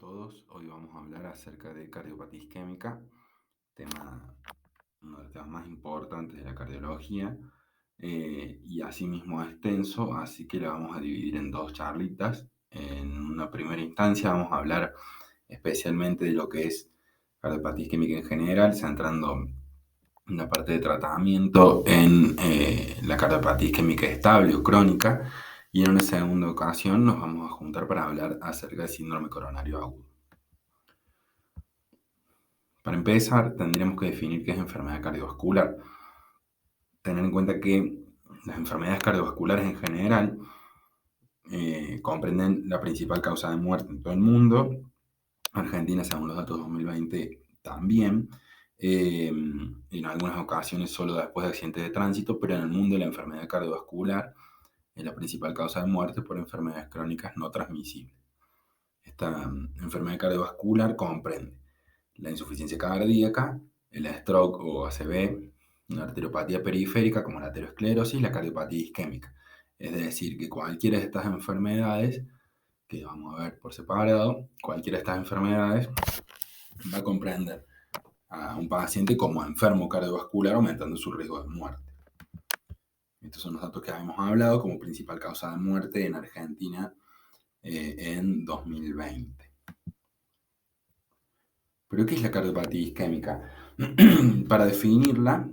todos. Hoy vamos a hablar acerca de cardiopatía isquémica, uno de los temas más importantes de la cardiología y asimismo extenso, así que la vamos a dividir en dos charlitas. En una primera instancia vamos a hablar especialmente de lo que es cardiopatía isquémica en general, centrando en la parte de tratamiento en la cardiopatía isquémica estable o crónica, y en una segunda ocasión nos vamos a juntar para hablar acerca del síndrome coronario agudo. Para empezar, tendremos que definir qué es enfermedad cardiovascular. Tener en cuenta que las enfermedades cardiovasculares en general comprenden la principal causa de muerte en todo el mundo. Argentina, según los datos de 2020, también. En algunas ocasiones solo después de accidentes de tránsito, pero en el mundo la enfermedad cardiovascular es la principal causa de muerte por enfermedades crónicas no transmisibles. Esta enfermedad cardiovascular comprende la insuficiencia cardíaca, el stroke o ACV, una arteriopatía periférica como la aterosclerosis y la cardiopatía isquémica. Es decir, que cualquiera de estas enfermedades, que vamos a ver por separado, cualquiera de estas enfermedades va a comprender a un paciente como enfermo cardiovascular, aumentando su riesgo de muerte. Estos son los datos que habíamos hablado como principal causa de muerte en Argentina en 2020. ¿Pero qué es la cardiopatía isquémica? Para definirla,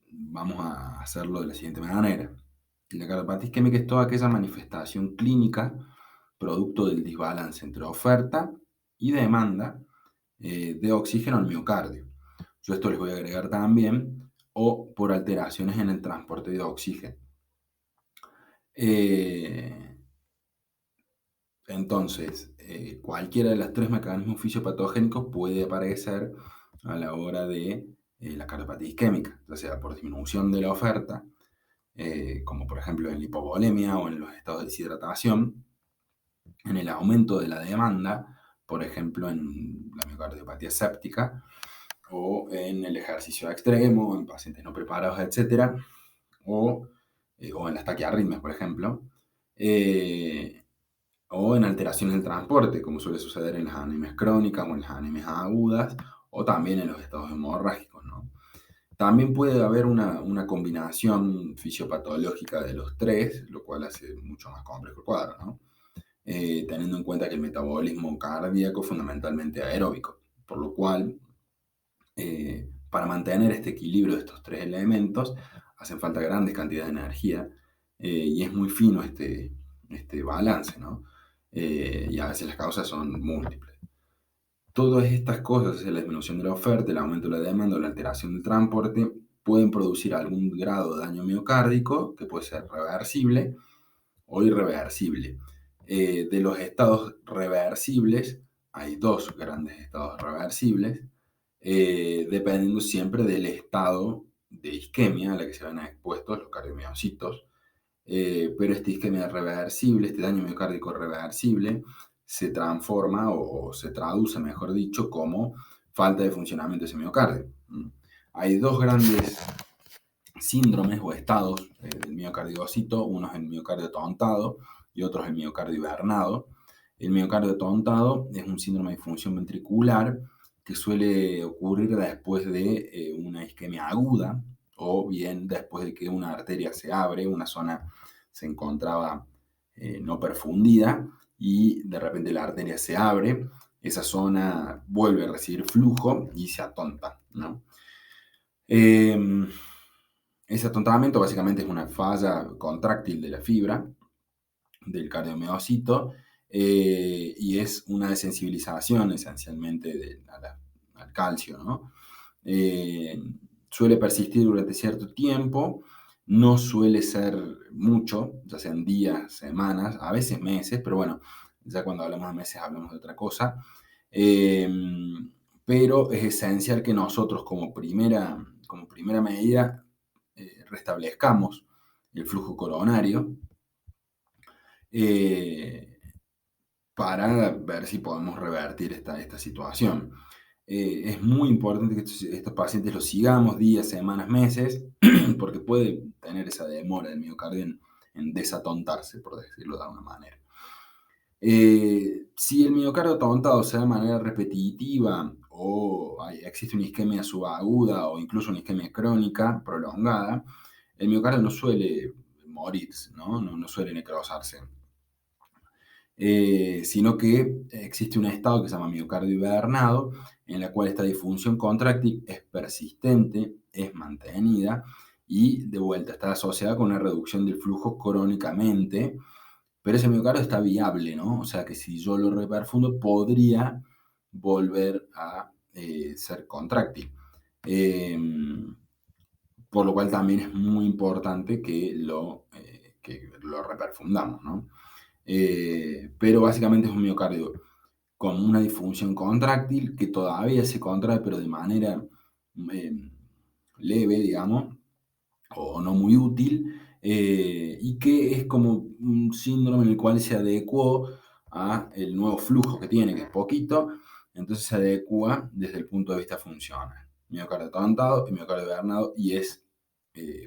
vamos a hacerlo de la siguiente manera. La cardiopatía isquémica es toda aquella manifestación clínica producto del desbalance entre oferta y demanda de oxígeno al miocardio. Yo esto les voy a agregar también, o por alteraciones en el transporte de oxígeno. Entonces, cualquiera de los tres mecanismos fisiopatogénicos puede aparecer a la hora de la cardiopatía isquémica, ya sea por disminución de la oferta, como por ejemplo en la hipovolemia o en los estados de deshidratación, en el aumento de la demanda, por ejemplo en la miocardiopatía séptica, o en el ejercicio extremo, en pacientes no preparados, etc., o en las taquiarritmias, por ejemplo, o en alteraciones del transporte, como suele suceder en las anemias crónicas o en las anemias agudas, o también en los estados hemorrágicos, ¿no? También puede haber una combinación fisiopatológica de los tres, lo cual hace mucho más complejo el cuadro, ¿no? Teniendo en cuenta que el metabolismo cardíaco es fundamentalmente aeróbico, por lo cual, para mantener este equilibrio de estos tres elementos, hacen falta grandes cantidades de energía, y es muy fino este balance, ¿no? Y a veces las causas son múltiples. Todas estas cosas, la disminución de la oferta, el aumento de la demanda o la alteración del transporte, pueden producir algún grado de daño miocárdico que puede ser reversible o irreversible. De los estados reversibles, hay dos grandes estados reversibles, dependiendo siempre del estado de isquemia a la que se van expuestos los cardiomiocitos. Pero esta isquemia reversible, este daño miocárdico reversible, se transforma o se traduce, mejor dicho, como falta de funcionamiento de ese miocardio. Hay dos grandes síndromes o estados del miocardiocito, uno es el miocardio atontado y otro es el miocardio hibernado. El miocardio atontado es un síndrome de disfunción ventricular que suele ocurrir después de una isquemia aguda, o bien después de que una arteria se abre, una zona se encontraba no perfundida y de repente la arteria se abre, esa zona vuelve a recibir flujo y se atonta, ¿no? Ese atontamiento básicamente es una falla contráctil de la fibra del cardiomiocito, y es una desensibilización esencialmente al calcio, ¿no? Suele persistir durante cierto tiempo, no suele ser mucho, ya sean días, semanas, a veces meses, pero bueno, ya cuando hablamos de meses hablamos de otra cosa. Pero es esencial que nosotros como primera medida restablezcamos el flujo coronario, para ver si podemos revertir esta situación. Es muy importante que estos pacientes los sigamos días, semanas, meses, porque puede tener esa demora del miocardio en desatontarse, por decirlo de alguna manera. Si el miocardio atontado se da de manera repetitiva o existe una isquemia subaguda o incluso una isquemia crónica prolongada, el miocardio no suele morirse, no suele necrosarse, sino que existe un estado que se llama miocardio hibernado, en la cual esta disfunción contráctil es persistente, es mantenida y de vuelta está asociada con una reducción del flujo crónicamente, pero ese miocardio está viable, ¿no? O sea que si yo lo reperfundo podría volver a ser contráctil. Por lo cual también es muy importante que lo reperfundamos, ¿no? Pero básicamente es un miocardio con una disfunción contráctil que todavía se contrae, pero de manera eh, leve, digamos, o no muy útil, y que es como un síndrome en el cual se adecuó a el nuevo flujo que tiene, que es poquito, entonces se adecua desde el punto de vista funcional. Miocardio atontado y miocardio hibernado, y es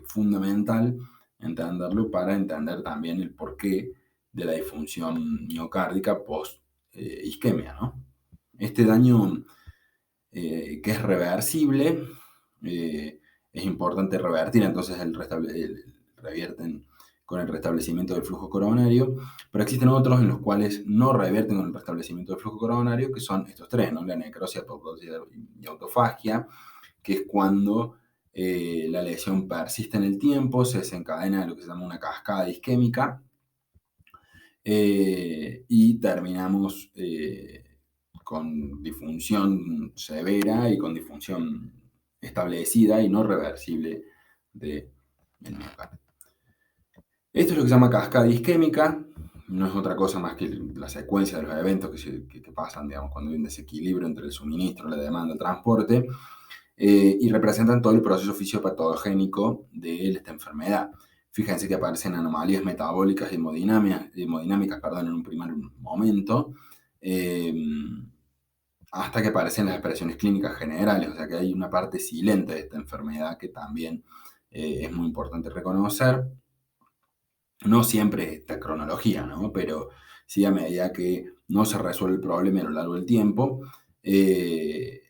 fundamental entenderlo para entender también el porqué de la disfunción miocárdica post isquemia, ¿no? Este daño que es reversible, es importante revertir, entonces revierten con el restablecimiento del flujo coronario, pero existen otros en los cuales no revierten con el restablecimiento del flujo coronario, que son estos tres, ¿no? La necrosis, apoptosis y autofagia, que es cuando la lesión persiste en el tiempo, se desencadena lo que se llama una cascada isquémica, y terminamos con disfunción severa y con disfunción establecida y no reversible del miocardio. Esto es lo que se llama cascada isquémica, no es otra cosa más que la secuencia de los eventos que pasan, digamos, cuando hay un desequilibrio entre el suministro, la demanda, el transporte, y representan todo el proceso fisiopatogénico de esta enfermedad. Fíjense que aparecen anomalías metabólicas y hemodinámicas, perdón, en un primer momento, hasta que aparecen las expresiones clínicas generales, o sea que hay una parte silente de esta enfermedad que también es muy importante reconocer. No siempre esta cronología, ¿no? Pero sí a medida que no se resuelve el problema a lo largo del tiempo, es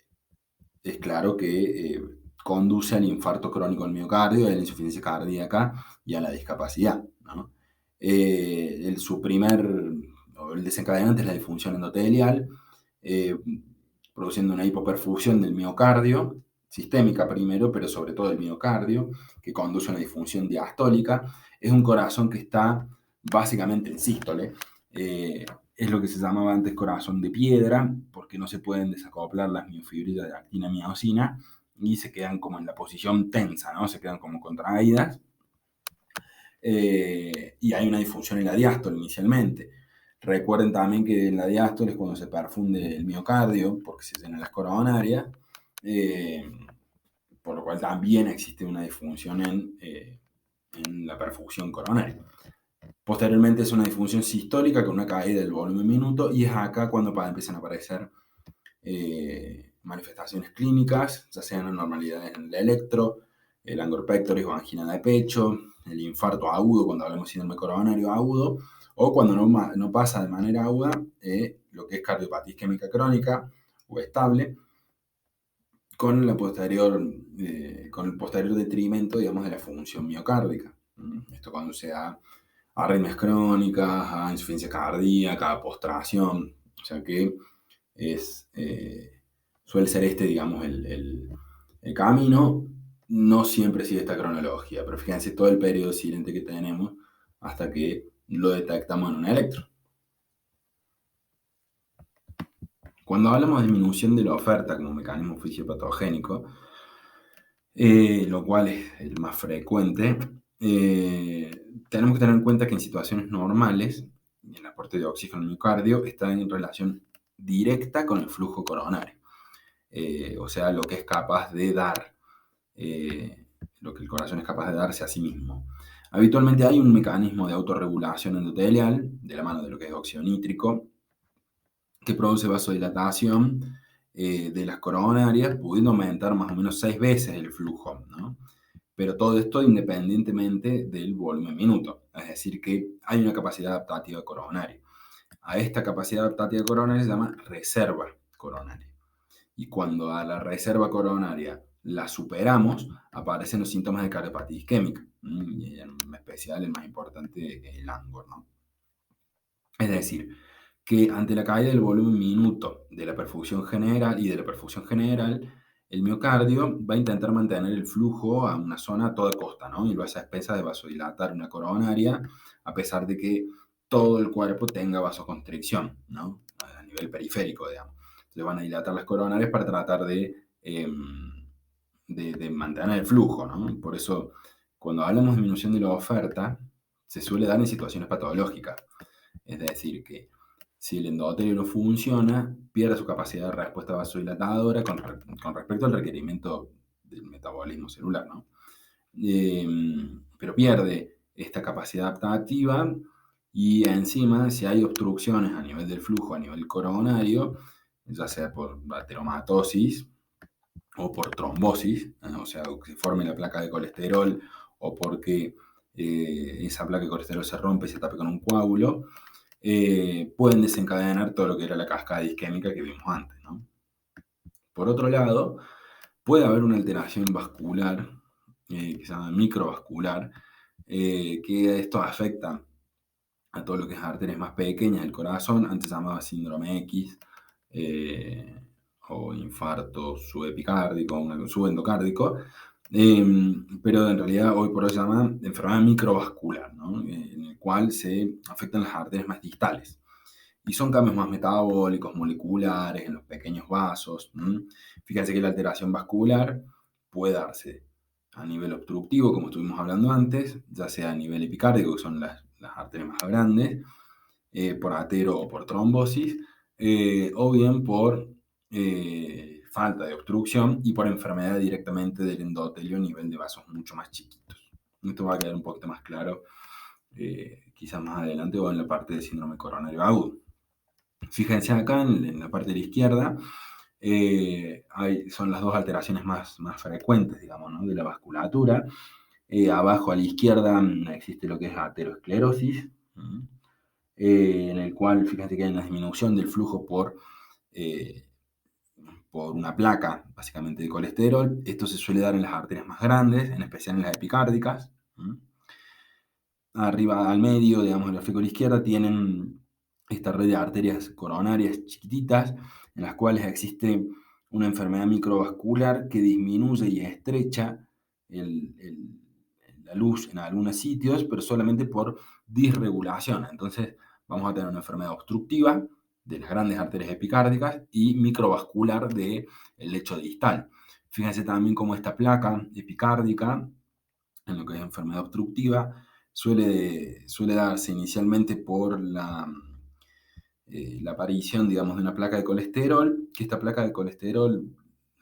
claro que conduce al infarto crónico del miocardio, a la insuficiencia cardíaca y a la discapacidad, ¿no? El desencadenante es la disfunción endotelial, eh, produciendo una hipoperfusión del miocardio, sistémica primero, pero sobre todo del miocardio, que conduce a una disfunción diastólica. Es un corazón que está básicamente en sístole. Es lo que se llamaba antes corazón de piedra, porque no se pueden desacoplar las miofibrillas de actina miosina y se quedan como en la posición tensa, ¿no? Se quedan como contraídas. Y hay una disfunción en la diástole inicialmente. Recuerden también que en la diástole es cuando se perfunde el miocardio, porque se llenan las coronarias, por lo cual también existe una disfunción en la perfusión coronaria. Posteriormente es una disfunción sistólica con una caída del volumen minuto, y es acá cuando empiezan a aparecer manifestaciones clínicas, ya sean anormalidades en el electro, el angor pectoris o angina de pecho, el infarto agudo cuando hablamos de síndrome coronario agudo, o cuando no pasa de manera aguda, lo que es cardiopatía isquémica crónica o estable, con el posterior detrimento, digamos, de la función miocárdica. Esto cuando se da arritmias crónicas, a insuficiencia cardíaca, a postración, o sea que suele ser digamos, el camino. No siempre sigue esta cronología, pero fíjense todo el periodo silente que tenemos hasta que lo detectamos en un electro. Cuando hablamos de disminución de la oferta como mecanismo fisiopatogénico, lo cual es el más frecuente, tenemos que tener en cuenta que en situaciones normales el aporte de oxígeno al miocardio está en relación directa con el flujo coronario. O sea, lo que es capaz de dar, lo que el corazón es capaz de darse a sí mismo. Habitualmente hay un mecanismo de autorregulación endotelial, de la mano de lo que es óxido nítrico, que produce vasodilatación de las coronarias, pudiendo aumentar más o menos 6 veces el flujo, ¿no? Pero todo esto independientemente del volumen minuto, es decir, que hay una capacidad adaptativa coronaria. A esta capacidad adaptativa coronaria se llama reserva coronaria. Y cuando a la reserva coronaria la superamos, aparecen los síntomas de cardiopatía isquémica. Y en especial el más importante es el ANGOR, ¿no? Es decir, que ante la caída del volumen minuto de la perfusión general y de la perfusión general, el miocardio va a intentar mantener el flujo a una zona a toda costa, ¿no? Y lo hace a expensas de vasodilatar una coronaria, a pesar de que todo el cuerpo tenga vasoconstricción, ¿no? A nivel periférico, digamos. Le van a dilatar las coronarias para tratar de mantener el flujo, ¿no? Por eso, cuando hablamos de disminución de la oferta, se suele dar en situaciones patológicas. Es decir, que si el endotelio no funciona, pierde su capacidad de respuesta vasodilatadora con respecto al requerimiento del metabolismo celular, ¿no? Pero pierde esta capacidad adaptativa y encima, si hay obstrucciones a nivel del flujo, a nivel coronario, ya sea por ateromatosis o por trombosis, o sea, que se forme la placa de colesterol o porque esa placa de colesterol se rompe y se tape con un coágulo, pueden desencadenar todo lo que era la cascada isquémica que vimos antes, ¿no? Por otro lado, puede haber una alteración vascular, que se llama microvascular, que esto afecta a todo lo que es arterias más pequeñas del corazón, antes se llamaba síndrome X, eh, o infarto subepicárdico, subendocárdico, pero en realidad hoy por hoy se llama enfermedad microvascular, ¿no? En el cual se afectan las arterias más distales. Y son cambios más metabólicos, moleculares, en los pequeños vasos. Fíjense que la alteración vascular puede darse a nivel obstructivo, como estuvimos hablando antes, ya sea a nivel epicárdico, que son las arterias más grandes, por atero o por trombosis, o bien por falta de obstrucción y por enfermedad directamente del endotelio a nivel de vasos mucho más chiquitos. Esto va a quedar un poquito más claro quizás más adelante o en la parte del síndrome coronario agudo. Fíjense acá en la parte de la izquierda, son las dos alteraciones más frecuentes, digamos, ¿no? De la vasculatura. Abajo a la izquierda existe lo que es aterosclerosis, en el cual fíjense que hay una disminución del flujo por una placa, básicamente de colesterol. Esto se suele dar en las arterias más grandes, en especial en las epicárdicas. Arriba al medio, digamos, en la fícula izquierda, tienen esta red de arterias coronarias chiquititas, en las cuales existe una enfermedad microvascular que disminuye y estrecha la luz en algunos sitios, pero solamente por disregulación. Entonces vamos a tener una enfermedad obstructiva de las grandes arterias epicárdicas y microvascular del lecho distal. Fíjense también cómo esta placa epicárdica, en lo que es enfermedad obstructiva, suele darse inicialmente por la aparición, digamos, de una placa de colesterol, que esta placa de colesterol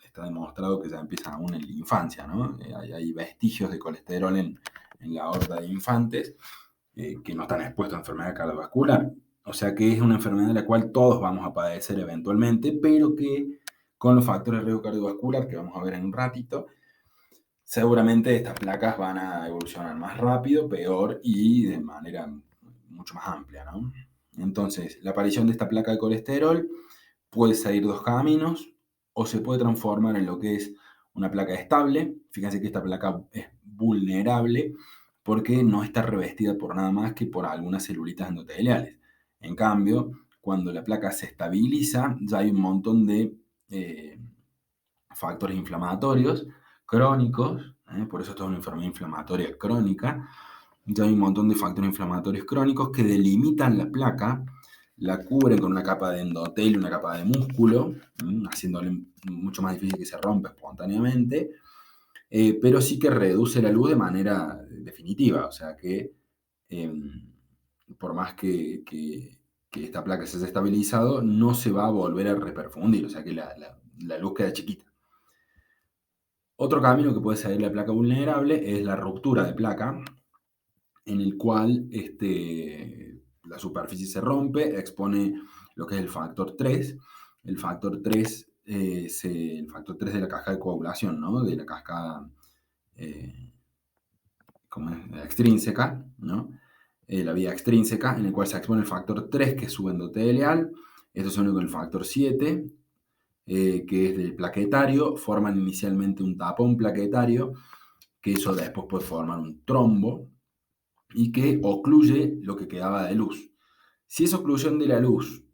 está demostrado que ya empieza aún en la infancia, ¿no? Hay vestigios de colesterol en la aorta de infantes que no están expuestos a enfermedad cardiovascular. O sea que es una enfermedad de la cual todos vamos a padecer eventualmente, pero que con los factores de riesgo cardiovascular, que vamos a ver en un ratito, seguramente estas placas van a evolucionar más rápido, peor y de manera mucho más amplia, ¿no? Entonces, la aparición de esta placa de colesterol puede seguir dos caminos, o se puede transformar en lo que es una placa estable. Fíjense que esta placa es vulnerable porque no está revestida por nada más que por algunas celulitas endoteliales. En cambio, cuando la placa se estabiliza, ya hay un montón de factores inflamatorios crónicos, por eso esto es una enfermedad inflamatoria crónica. Ya hay un montón de factores inflamatorios crónicos que delimitan la placa, la cubren con una capa de endotelio, una capa de músculo, haciéndole mucho más difícil que se rompa espontáneamente, pero sí que reduce la luz de manera definitiva, o sea que por más que esta placa se haya estabilizado, no se va a volver a reperfundir, o sea que la luz queda chiquita. Otro camino que puede seguir la placa vulnerable es la ruptura de placa, en el cual la superficie se rompe, expone lo que es el factor 3. El factor 3 el factor 3 de la cascada de coagulación, ¿no? De la cascada como es, extrínseca, ¿no? la vía extrínseca, en el cual se expone el factor 3, que es su endotelial. Esto se une con el factor 7, que es del plaquetario. Forman inicialmente un tapón plaquetario, que eso después puede formar un trombo y que ocluye lo que quedaba de luz. Si esa oclusión de la luz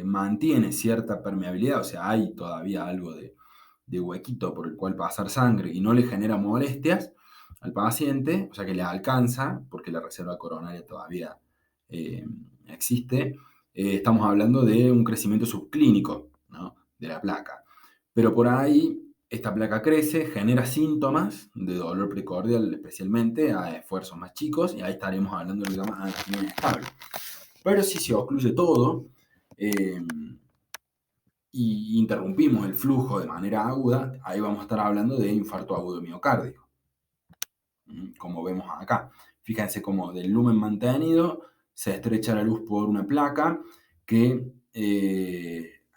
mantiene cierta permeabilidad, o sea, hay todavía algo de huequito por el cual pasar sangre y no le genera molestias al paciente, o sea que le alcanza, porque la reserva coronaria todavía eh, existe, estamos hablando de un crecimiento subclínico, ¿no?, de la placa. Pero por ahí esta placa crece, genera síntomas de dolor precordial, especialmente a esfuerzos más chicos, y ahí estaremos hablando de lo que se llama angina inestable. Pero si se ocluye todo, eh, y interrumpimos el flujo de manera aguda, ahí vamos a estar hablando de infarto agudo miocárdico, como vemos acá. Fíjense cómo del lumen mantenido se estrecha la luz por una placa que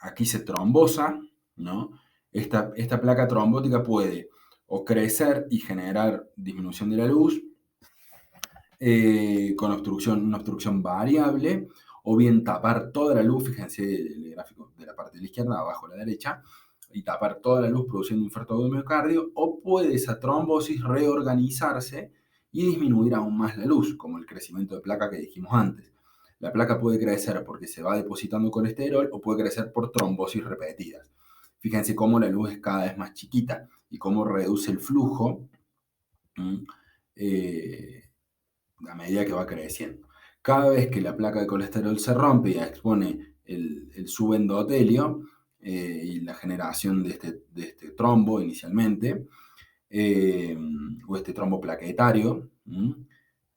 aquí se trombosa, ¿no? Esta placa trombótica puede o crecer y generar disminución de la luz con una obstrucción variable, o bien tapar toda la luz, fíjense el gráfico de la parte de la izquierda, abajo a la derecha, y tapar toda la luz produciendo infarto agudo de miocardio, o puede esa trombosis reorganizarse y disminuir aún más la luz, como el crecimiento de placa que dijimos antes. La placa puede crecer porque se va depositando colesterol o puede crecer por trombosis repetidas. Fíjense cómo la luz es cada vez más chiquita y cómo reduce el flujo a medida que va creciendo. Cada vez que la placa de colesterol se rompe y expone el subendotelio y la generación de este trombo inicialmente, o este trombo plaquetario,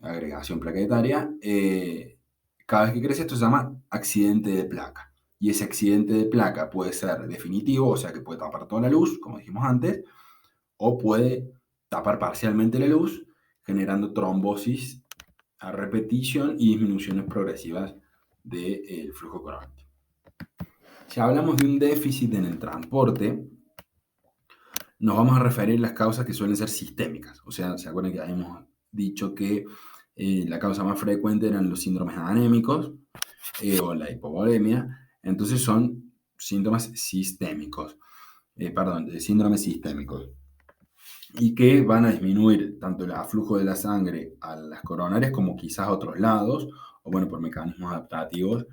agregación plaquetaria, cada vez que crece esto se llama accidente de placa. Y ese accidente de placa puede ser definitivo, o sea que puede tapar toda la luz, como dijimos antes, o puede tapar parcialmente la luz, generando trombosis a repetición y disminuciones progresivas del flujo coronarico. Si hablamos de un déficit en el transporte, nos vamos a referir a las causas que suelen ser sistémicas. O sea, ¿se acuerdan que habíamos dicho que la causa más frecuente eran los síndromes anémicos o la hipovolemia? Entonces son síntomas sistémicos, de síndromes sistémicos, y que van a disminuir tanto el aflujo de la sangre a las coronarias como quizás a otros lados, o bueno, por mecanismos adaptativos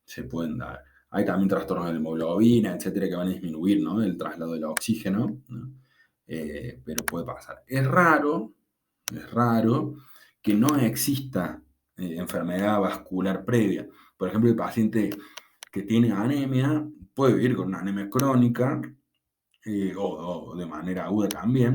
se pueden dar. Hay también trastornos de la hemoglobina, etcétera, que van a disminuir, ¿no?, el traslado del oxígeno, ¿no? Pero puede pasar. Es raro que no exista enfermedad vascular previa. Por ejemplo, el paciente que tiene anemia puede vivir con una anemia crónica o de manera aguda también.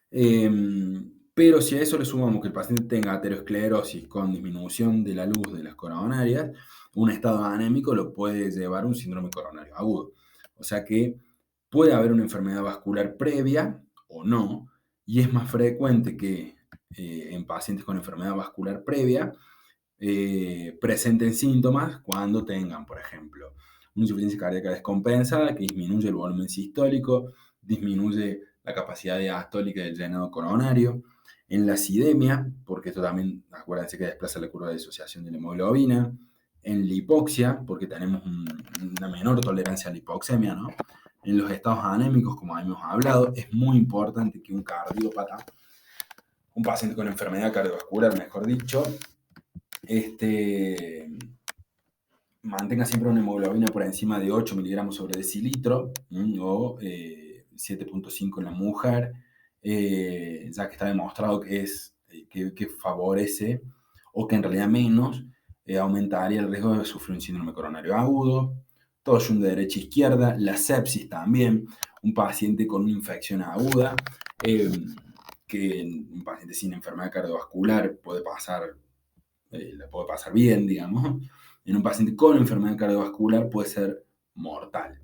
Pero si a eso le sumamos que el paciente tenga aterosclerosis con disminución de la luz de las coronarias, un estado anémico lo puede llevar a un síndrome coronario agudo. O sea que puede haber una enfermedad vascular previa o no, y es más frecuente que en pacientes con enfermedad vascular previa presenten síntomas cuando tengan, por ejemplo, una insuficiencia cardíaca descompensada que disminuye el volumen sistólico, disminuye la capacidad diastólica del llenado coronario, en la acidemia, porque esto también, acuérdense que desplaza la curva de disociación de la hemoglobina, en la hipoxia, porque tenemos una menor tolerancia a la hipoxemia, ¿no? En los estados anémicos, como hemos hablado, es muy importante que un cardiópata, un paciente con enfermedad cardiovascular, mejor dicho, mantenga siempre una hemoglobina por encima de 8 miligramos sobre decilitro, o 7.5 en la mujer, ya que está demostrado que favorece, o que en realidad menos, aumentaría el riesgo de sufrir un síndrome coronario agudo. Torsión de derecha a izquierda, la sepsis también, un paciente con una infección aguda, que un paciente sin enfermedad cardiovascular la puede pasar bien, digamos. En un paciente con enfermedad cardiovascular puede ser mortal.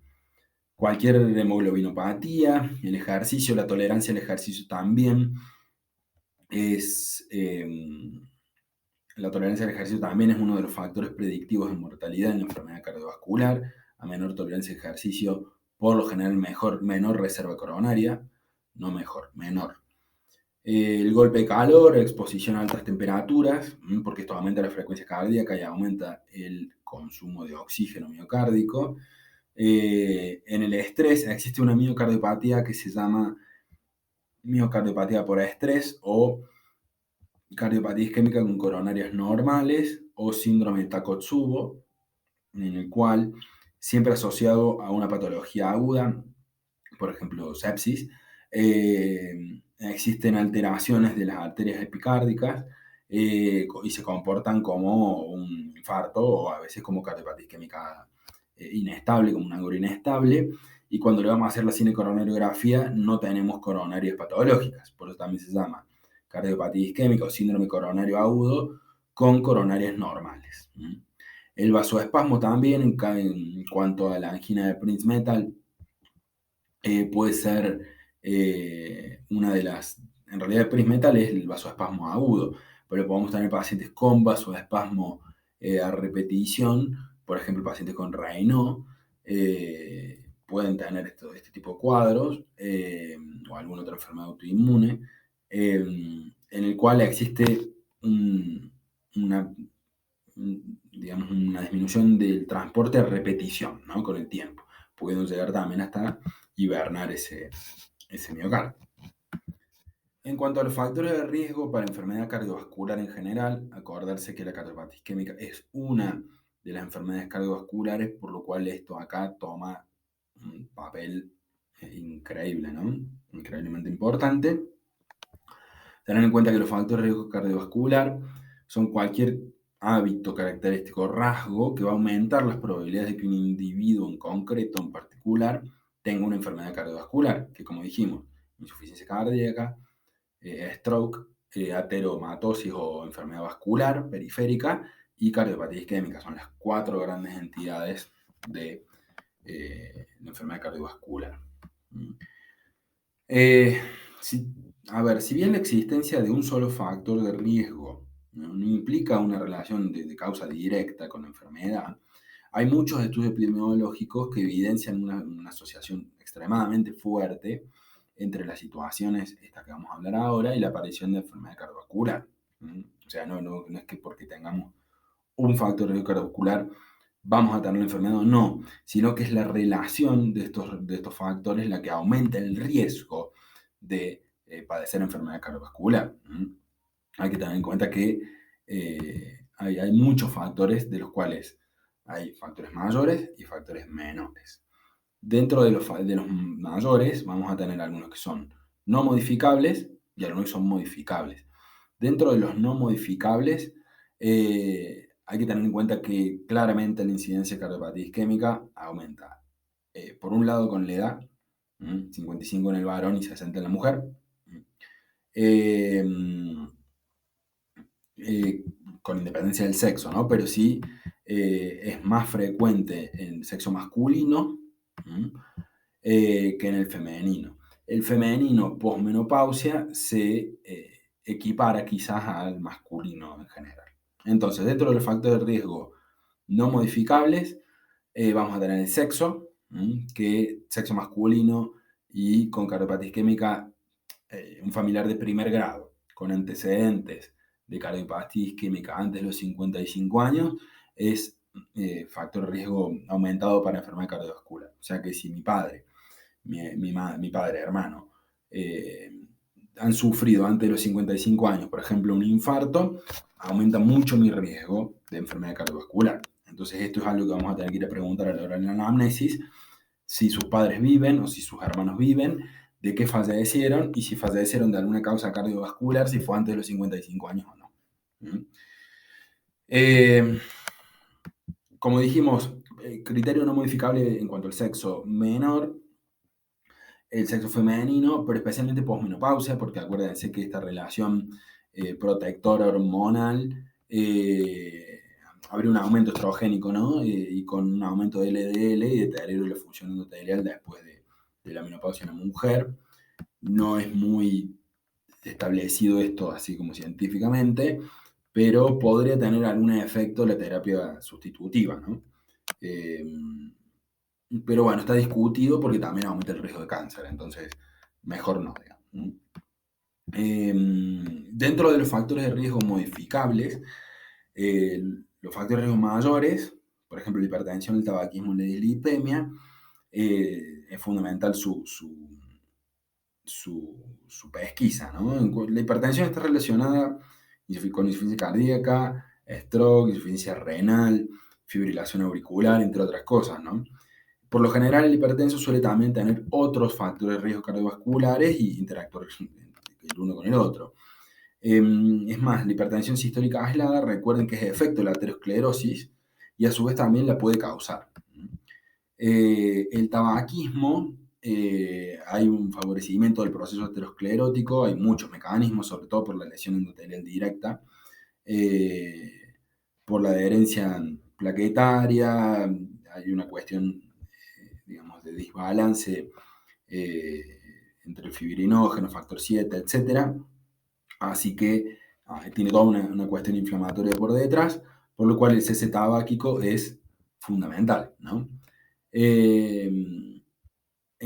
Cualquier hemoglobinopatía, el ejercicio, la tolerancia al ejercicio también la tolerancia al ejercicio también es uno de los factores predictivos de mortalidad en la enfermedad cardiovascular. A menor tolerancia al ejercicio, por lo general menor reserva coronaria, no mejor, menor. El golpe de calor, exposición a altas temperaturas, porque esto aumenta la frecuencia cardíaca y aumenta el consumo de oxígeno miocárdico. En el estrés existe una miocardiopatía que se llama miocardiopatía por estrés o cardiopatía isquémica con coronarias normales o síndrome de Takotsubo, en el cual siempre asociado a una patología aguda, por ejemplo, sepsis, existen alteraciones de las arterias epicárdicas y se comportan como un infarto o a veces como cardiopatía isquémica inestable, como un ángulo inestable. Y cuando le vamos a hacer la cinecoronariografía no tenemos coronarias patológicas, por eso también se llama cardiopatía isquémica o síndrome coronario agudo con coronarias normales. El vasoespasmo también, en cuanto a la angina de Prinzmetal, puede ser una de las... En realidad el Prinzmetal es el vasoespasmo agudo, pero podemos tener pacientes con vasoespasmo a repetición, por ejemplo, pacientes con Raynaud, pueden tener este tipo de cuadros, o alguna otra enfermedad autoinmune, en el cual existe una, digamos, una disminución del transporte a repetición, ¿no? Con el tiempo, pudiendo llegar también hasta hibernar ese miocardio. En cuanto a los factores de riesgo para enfermedad cardiovascular en general, acordarse que la cardiopatía isquémica es una de las enfermedades cardiovasculares, por lo cual esto acá toma un papel increíble, ¿no? Increíblemente importante. Tener en cuenta que los factores de riesgo cardiovascular son cualquier hábito, característico, rasgo que va a aumentar las probabilidades de que un individuo en concreto, en particular, tenga una enfermedad cardiovascular, que como dijimos, insuficiencia cardíaca, stroke, ateromatosis o enfermedad vascular periférica y cardiopatía isquémica. Son las 4 grandes entidades de la enfermedad cardiovascular. Si bien la existencia de un solo factor de riesgo no implica una relación de causa directa con la enfermedad, hay muchos estudios epidemiológicos que evidencian una asociación extremadamente fuerte entre las situaciones estas que vamos a hablar ahora y la aparición de enfermedad cardiovascular. O sea, no es que porque tengamos un factor de riesgo cardiovascular vamos a tener la enfermedad o no, sino que es la relación de estos factores la que aumenta el riesgo de padecer enfermedad cardiovascular. Hay que tener en cuenta que hay muchos factores de los cuales hay factores mayores y factores menores. Dentro de los mayores vamos a tener algunos que son no modificables y algunos que son modificables. Dentro de los no modificables, hay que tener en cuenta que claramente la incidencia de cardiopatía isquémica aumenta. Por un lado con la edad, 55 en el varón y 60 en la mujer. Eh, con independencia del sexo, ¿no? Pero sí es más frecuente en el sexo masculino que en el femenino. El femenino posmenopausia se equipara quizás al masculino en general. Entonces, dentro de los factores de riesgo no modificables, vamos a tener el sexo, que sexo masculino y con cardiopatía isquémica, un familiar de primer grado, con antecedentes de cardiopatía isquémica antes de los 55 años, es factor de riesgo aumentado para enfermedad cardiovascular. O sea que si mi padre, mi padre, hermano, han sufrido antes de los 55 años, por ejemplo, un infarto, aumenta mucho mi riesgo de enfermedad cardiovascular. Entonces esto es algo que vamos a tener que ir a preguntar a la hora de la anamnesis, si sus padres viven o si sus hermanos viven, de qué fallecieron y si fallecieron de alguna causa cardiovascular, si fue antes de los 55 años o no. Como dijimos, criterio no modificable en cuanto al sexo menor, el sexo femenino, pero especialmente posmenopausia, porque acuérdense que esta relación protectora hormonal habría un aumento estrogénico, ¿no? Y con un aumento de LDL y deterioro de la función endotelial después de la menopausia en la mujer. No es muy establecido esto así como científicamente, pero podría tener algún efecto la terapia sustitutiva, ¿no? Pero bueno, está discutido porque también aumenta el riesgo de cáncer, entonces mejor no, digamos. Dentro de los factores de riesgo modificables, eh, los factores de riesgo mayores, por ejemplo, la hipertensión, el tabaquismo y la dislipemia, es fundamental su pesquisa, ¿no? La hipertensión está relacionada con insuficiencia cardíaca, stroke, insuficiencia renal, fibrilación auricular, entre otras cosas, ¿no? Por lo general, el hipertenso suele también tener otros factores de riesgo cardiovasculares y interactuar el uno con el otro. Es más, la hipertensión sistólica aislada, recuerden que es efecto de la aterosclerosis y a su vez también la puede causar. El tabaquismo, hay un favorecimiento del proceso aterosclerótico, hay muchos mecanismos, sobre todo por la lesión endotelial directa, eh, por la adherencia plaquetaria, hay una cuestión, digamos, de desbalance eh, entre el fibrinógeno, factor 7, etcétera. Así que tiene toda una cuestión inflamatoria por detrás, por lo cual el cese tabáquico es fundamental, ¿no? En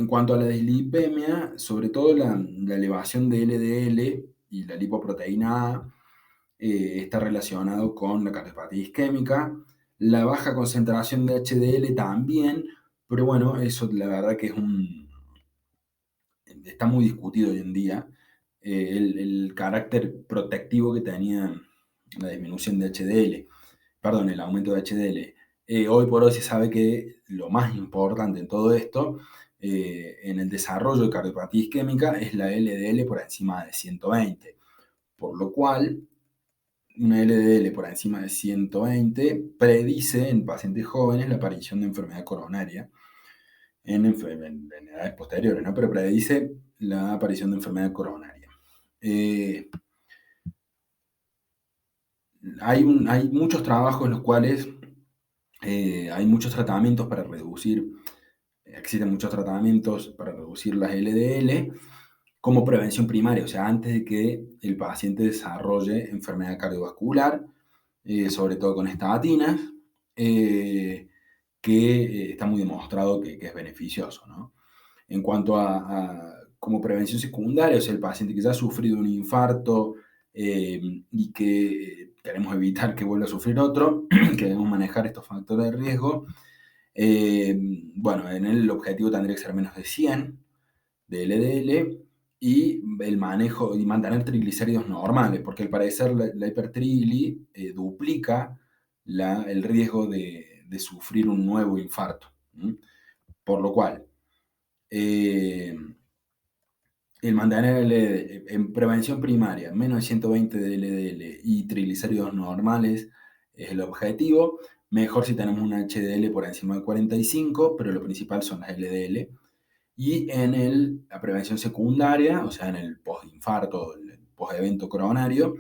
cuanto a la dislipemia, sobre todo la elevación de LDL y la lipoproteína A está relacionado con la cardiopatía isquémica. La baja concentración de HDL también, pero bueno, eso la verdad que está muy discutido hoy en día. El carácter protectivo que tenía la disminución de HDL, perdón, el aumento de HDL. Hoy por hoy se sabe que lo más importante en todo esto, en el desarrollo de cardiopatía isquémica, es la LDL por encima de 120, por lo cual una LDL por encima de 120 predice en pacientes jóvenes la aparición de enfermedad coronaria en edades posteriores, ¿no? Pero predice la aparición de enfermedad coronaria. Hay muchos trabajos en los cuales hay muchos tratamientos para reducir, existen muchos tratamientos para reducir las LDL como prevención primaria, o sea, antes de que el paciente desarrolle enfermedad cardiovascular, sobre todo con estatinas, que está muy demostrado que es beneficioso, ¿no? En cuanto como prevención secundaria, o sea, el paciente que ya ha sufrido un infarto y que queremos evitar que vuelva a sufrir otro, que debemos manejar estos factores de riesgo. Bueno, en el objetivo tendría que ser menos de 100 de LDL y el manejo y mantener triglicéridos normales, porque al parecer la hipertrigli duplica el riesgo de sufrir un nuevo infarto. Por lo cual, el mantener en prevención primaria menos de 120 de LDL y triglicéridos normales es el objetivo. Mejor si tenemos un HDL por encima de 45, pero lo principal son las LDL. Y en la prevención secundaria, o sea, en el postinfarto, el post-evento coronario,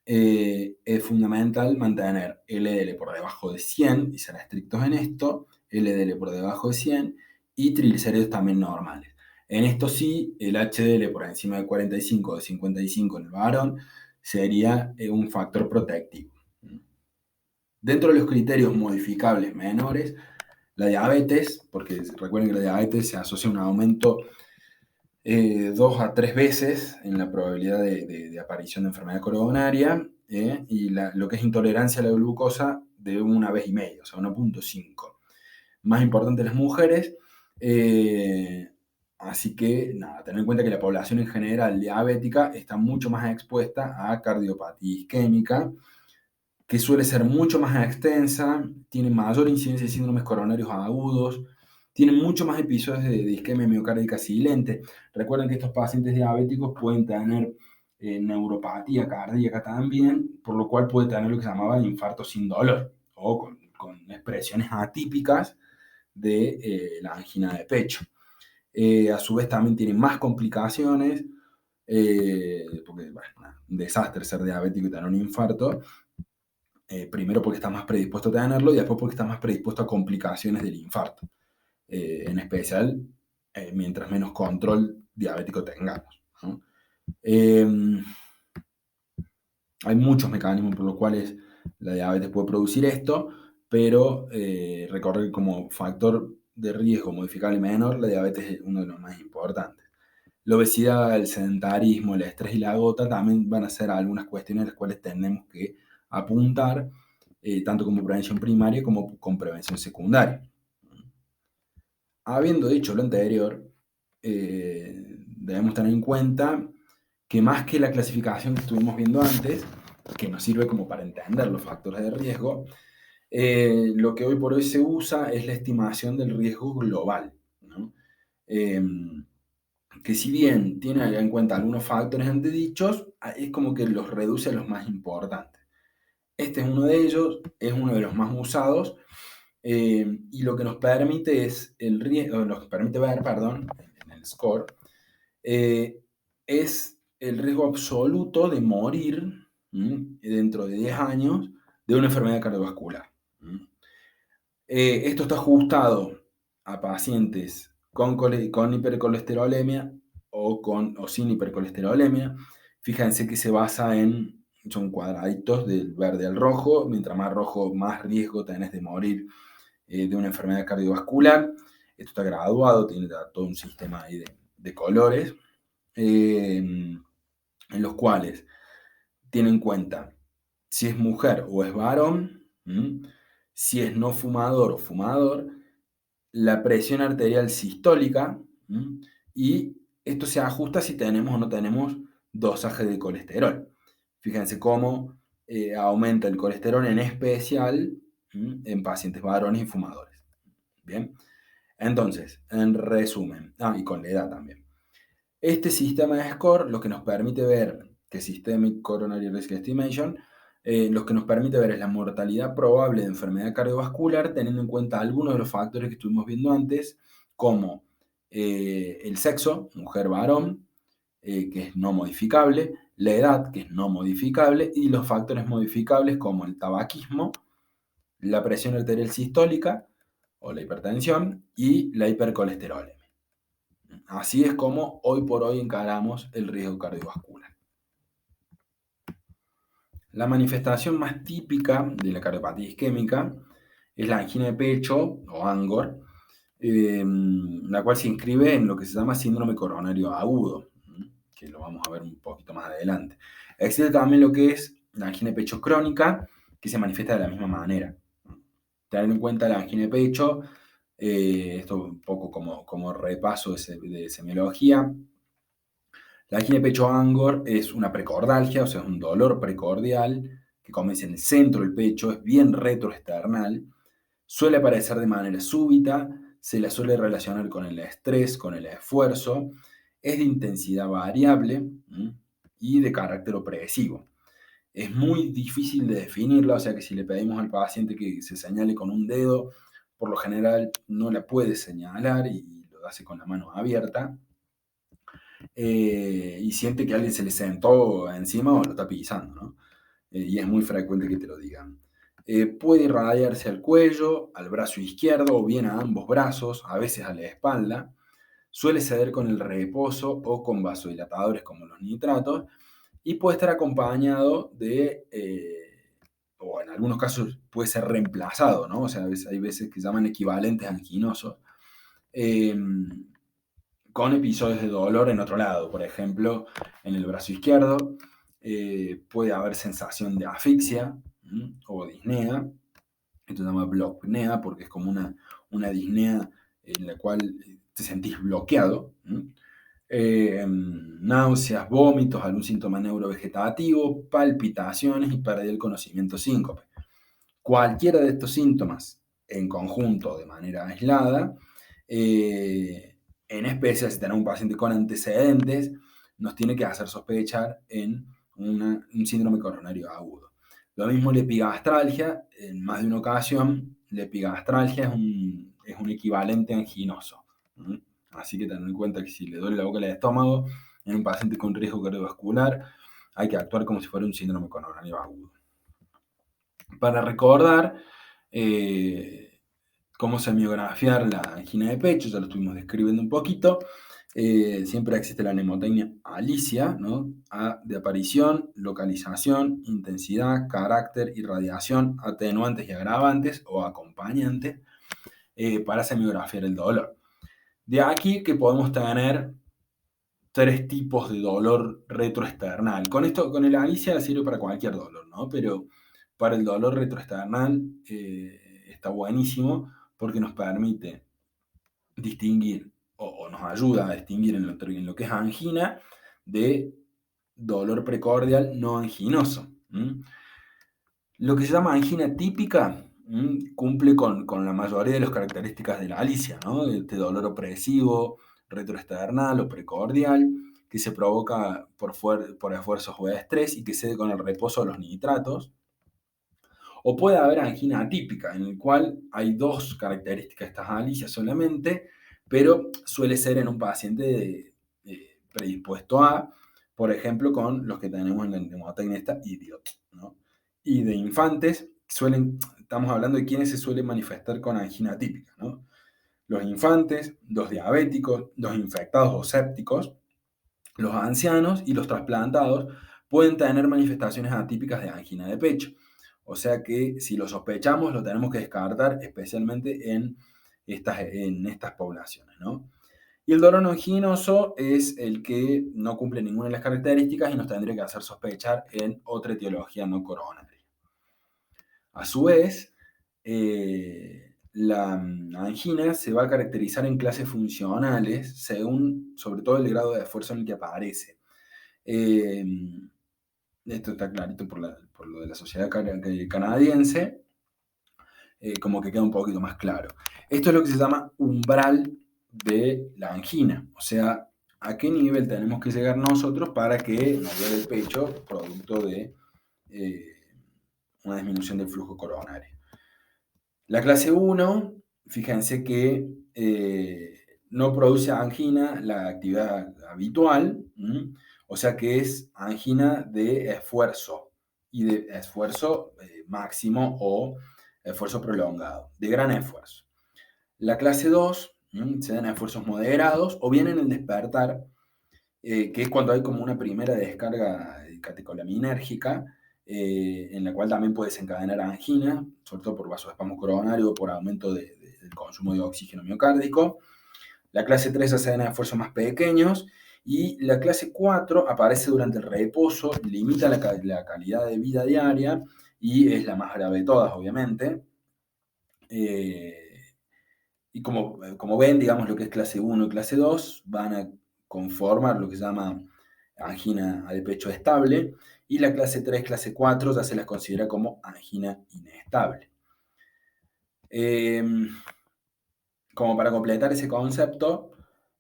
es fundamental mantener LDL por debajo de 100 y ser estrictos en esto, LDL por debajo de 100 y triglicéridos también normales. En esto sí, el HDL por encima de 45 o de 55 en el varón sería un factor protectivo. Dentro de los criterios modificables menores, la diabetes, porque recuerden que la diabetes se asocia a un aumento 2 a 3 veces en la probabilidad de aparición de enfermedad coronaria y lo que es intolerancia a la glucosa de 1,5 veces, o sea, 1,5. Más importante las mujeres, así que nada, tener en cuenta que la población en general diabética está mucho más expuesta a cardiopatía isquémica, que suele ser mucho más extensa, tiene mayor incidencia de síndromes coronarios agudos, tiene mucho más episodios de isquemia miocárdica silente. Recuerden que estos pacientes diabéticos pueden tener neuropatía cardíaca también, por lo cual puede tener lo que se llamaba infarto sin dolor o con expresiones atípicas de la angina de pecho. A su vez también tienen más complicaciones, porque bueno, un desastre ser diabético y tener un infarto. Primero porque está más predispuesto a tenerlo y después porque está más predispuesto a complicaciones del infarto. En especial, mientras menos control diabético tengamos, ¿no? Hay muchos mecanismos por los cuales la diabetes puede producir esto, pero como factor de riesgo modificable menor, la diabetes es uno de los más importantes. La obesidad, el sedentarismo, el estrés y la gota también van a ser algunas cuestiones a las cuales tenemos que apuntar, tanto como prevención primaria como con prevención secundaria. Habiendo dicho lo anterior, debemos tener en cuenta que más que la clasificación que estuvimos viendo antes, que nos sirve como para entender los factores de riesgo, lo que hoy por hoy se usa es la estimación del riesgo global, ¿no? Que si bien tiene en cuenta algunos factores antes dichos, es como que los reduce a los más importantes. Este es uno de ellos, es uno de los más usados, y lo que nos permite es el riesgo, nos permite ver, perdón, en el score, es el riesgo absoluto de morir dentro de 10 años de una enfermedad cardiovascular. Esto está ajustado a pacientes con hipercolesterolemia o sin hipercolesterolemia. Fíjense que se basa son cuadraditos del verde al rojo. Mientras más rojo, más riesgo tenés de morir de una enfermedad cardiovascular. Esto está graduado, tiene todo un sistema ahí de colores, en los cuales tiene en cuenta si es mujer o es varón, si es no fumador o fumador, la presión arterial sistólica, y esto se ajusta si tenemos o no tenemos dosaje de colesterol. Fíjense cómo aumenta el colesterol en especial en pacientes varones y fumadores. Bien, entonces, en resumen, y con la edad también. Este sistema de score lo que nos permite ver, que Systemic Coronary Risk Estimation, lo que nos permite ver es la mortalidad probable de enfermedad cardiovascular, teniendo en cuenta algunos de los factores que estuvimos viendo antes, como el sexo, mujer-varón, que es no modificable, la edad, que es no modificable, y los factores modificables como el tabaquismo, la presión arterial sistólica o la hipertensión y la hipercolesterolemia. Así es como hoy por hoy encaramos el riesgo cardiovascular. La manifestación más típica de la cardiopatía isquémica es la angina de pecho o ANGOR, la cual se inscribe en lo que se llama síndrome coronario agudo, que lo vamos a ver un poquito más adelante. Existe también lo que es la angina de pecho crónica, que se manifiesta de la misma manera. Tener en cuenta la angina de pecho, esto un poco como repaso de semiología. La angina de pecho ANGOR es una precordalgia, o sea, es un dolor precordial que comienza en el centro del pecho, es bien retroesternal, suele aparecer de manera súbita, se la suele relacionar con el estrés, con el esfuerzo, es de intensidad variable y de carácter opresivo. Es muy difícil de definirla, o sea que si le pedimos al paciente que se señale con un dedo, por lo general no la puede señalar y lo hace con la mano abierta. Y siente que alguien se le sentó encima o lo está pisando, ¿no? Y es muy frecuente que te lo digan. Puede irradiarse al cuello, al brazo izquierdo o bien a ambos brazos, a veces a la espalda. Suele ceder con el reposo o con vasodilatadores como los nitratos y puede estar acompañado o en algunos casos puede ser reemplazado, ¿no? O sea, hay veces que llaman equivalentes anginosos. Con episodios de dolor en otro lado, por ejemplo, en el brazo izquierdo, puede haber sensación de asfixia o disnea. Esto se llama blocknea porque es como una disnea en la cual te sentís bloqueado. Náuseas, vómitos, algún síntoma neurovegetativo, palpitaciones y pérdida del conocimiento síncope. Cualquiera de estos síntomas en conjunto, de manera aislada, en especial si tenemos un paciente con antecedentes, nos tiene que hacer sospechar en un síndrome coronario agudo. Lo mismo la epigastralgia, en más de una ocasión, la epigastralgia es un equivalente anginoso. Así que tener en cuenta que si le duele la boca del estómago en un paciente con riesgo cardiovascular, hay que actuar como si fuera un síndrome coronario agudo. Para recordar cómo semiografiar la angina de pecho, ya lo estuvimos describiendo un poquito. Siempre existe la mnemotecnia ALICIA, ¿no? A de aparición, localización, intensidad, carácter, irradiación, atenuantes y agravantes o acompañantes para semiografiar el dolor. De aquí que podemos tener tres tipos de dolor retroesternal. Con el Alicia sirve para cualquier dolor, ¿no? Pero para el dolor retroesternal está buenísimo porque nos permite distinguir o nos ayuda a distinguir en lo que es angina de dolor precordial no anginoso. Lo que se llama angina típica cumple con la mayoría de las características de la Alicia, ¿no? Este dolor opresivo, retroesternal o precordial, que se provoca por esfuerzos o estrés y que cede con el reposo de los nitratos. O puede haber angina atípica, en el cual hay dos características de estas alicias solamente, pero suele ser en un paciente predispuesto a, por ejemplo, con los que tenemos en la nemotecnia esta idiot, ¿no? Y de infantes, estamos hablando de quienes se suelen manifestar con angina atípica, ¿no? Los infantes, los diabéticos, los infectados o sépticos, los ancianos y los trasplantados pueden tener manifestaciones atípicas de angina de pecho. O sea que si lo sospechamos, lo tenemos que descartar, especialmente en estas poblaciones, ¿no? Y el dolor no anginoso es el que no cumple ninguna de las características y nos tendría que hacer sospechar en otra etiología no coronaria. A su vez, la angina se va a caracterizar en clases funcionales según, sobre todo, el grado de esfuerzo en el que aparece. Esto está clarito por lo de la sociedad canadiense, como que queda un poquito más claro. Esto es lo que se llama umbral de la angina, o sea, a qué nivel tenemos que llegar nosotros para que nos duele el pecho producto de una disminución del flujo coronario. La clase 1, fíjense que no produce angina la actividad habitual, o sea que es angina de esfuerzo, y de esfuerzo máximo o esfuerzo prolongado, de gran esfuerzo. La clase 2 se dan esfuerzos moderados o bien en el despertar, que es cuando hay como una primera descarga catecolaminérgica, en la cual también puede desencadenar angina, sobre todo por vasoespasmo coronario o por aumento del consumo de oxígeno miocárdico. La clase 3 se dan esfuerzos más pequeños y la clase 4 aparece durante el reposo, limita la calidad de vida diaria y es la más grave de todas, obviamente. Y como ven, digamos, lo que es clase 1 y clase 2 van a conformar lo que se llama angina de pecho estable, y la clase 3, clase 4 ya se las considera como angina inestable. Como para completar ese concepto,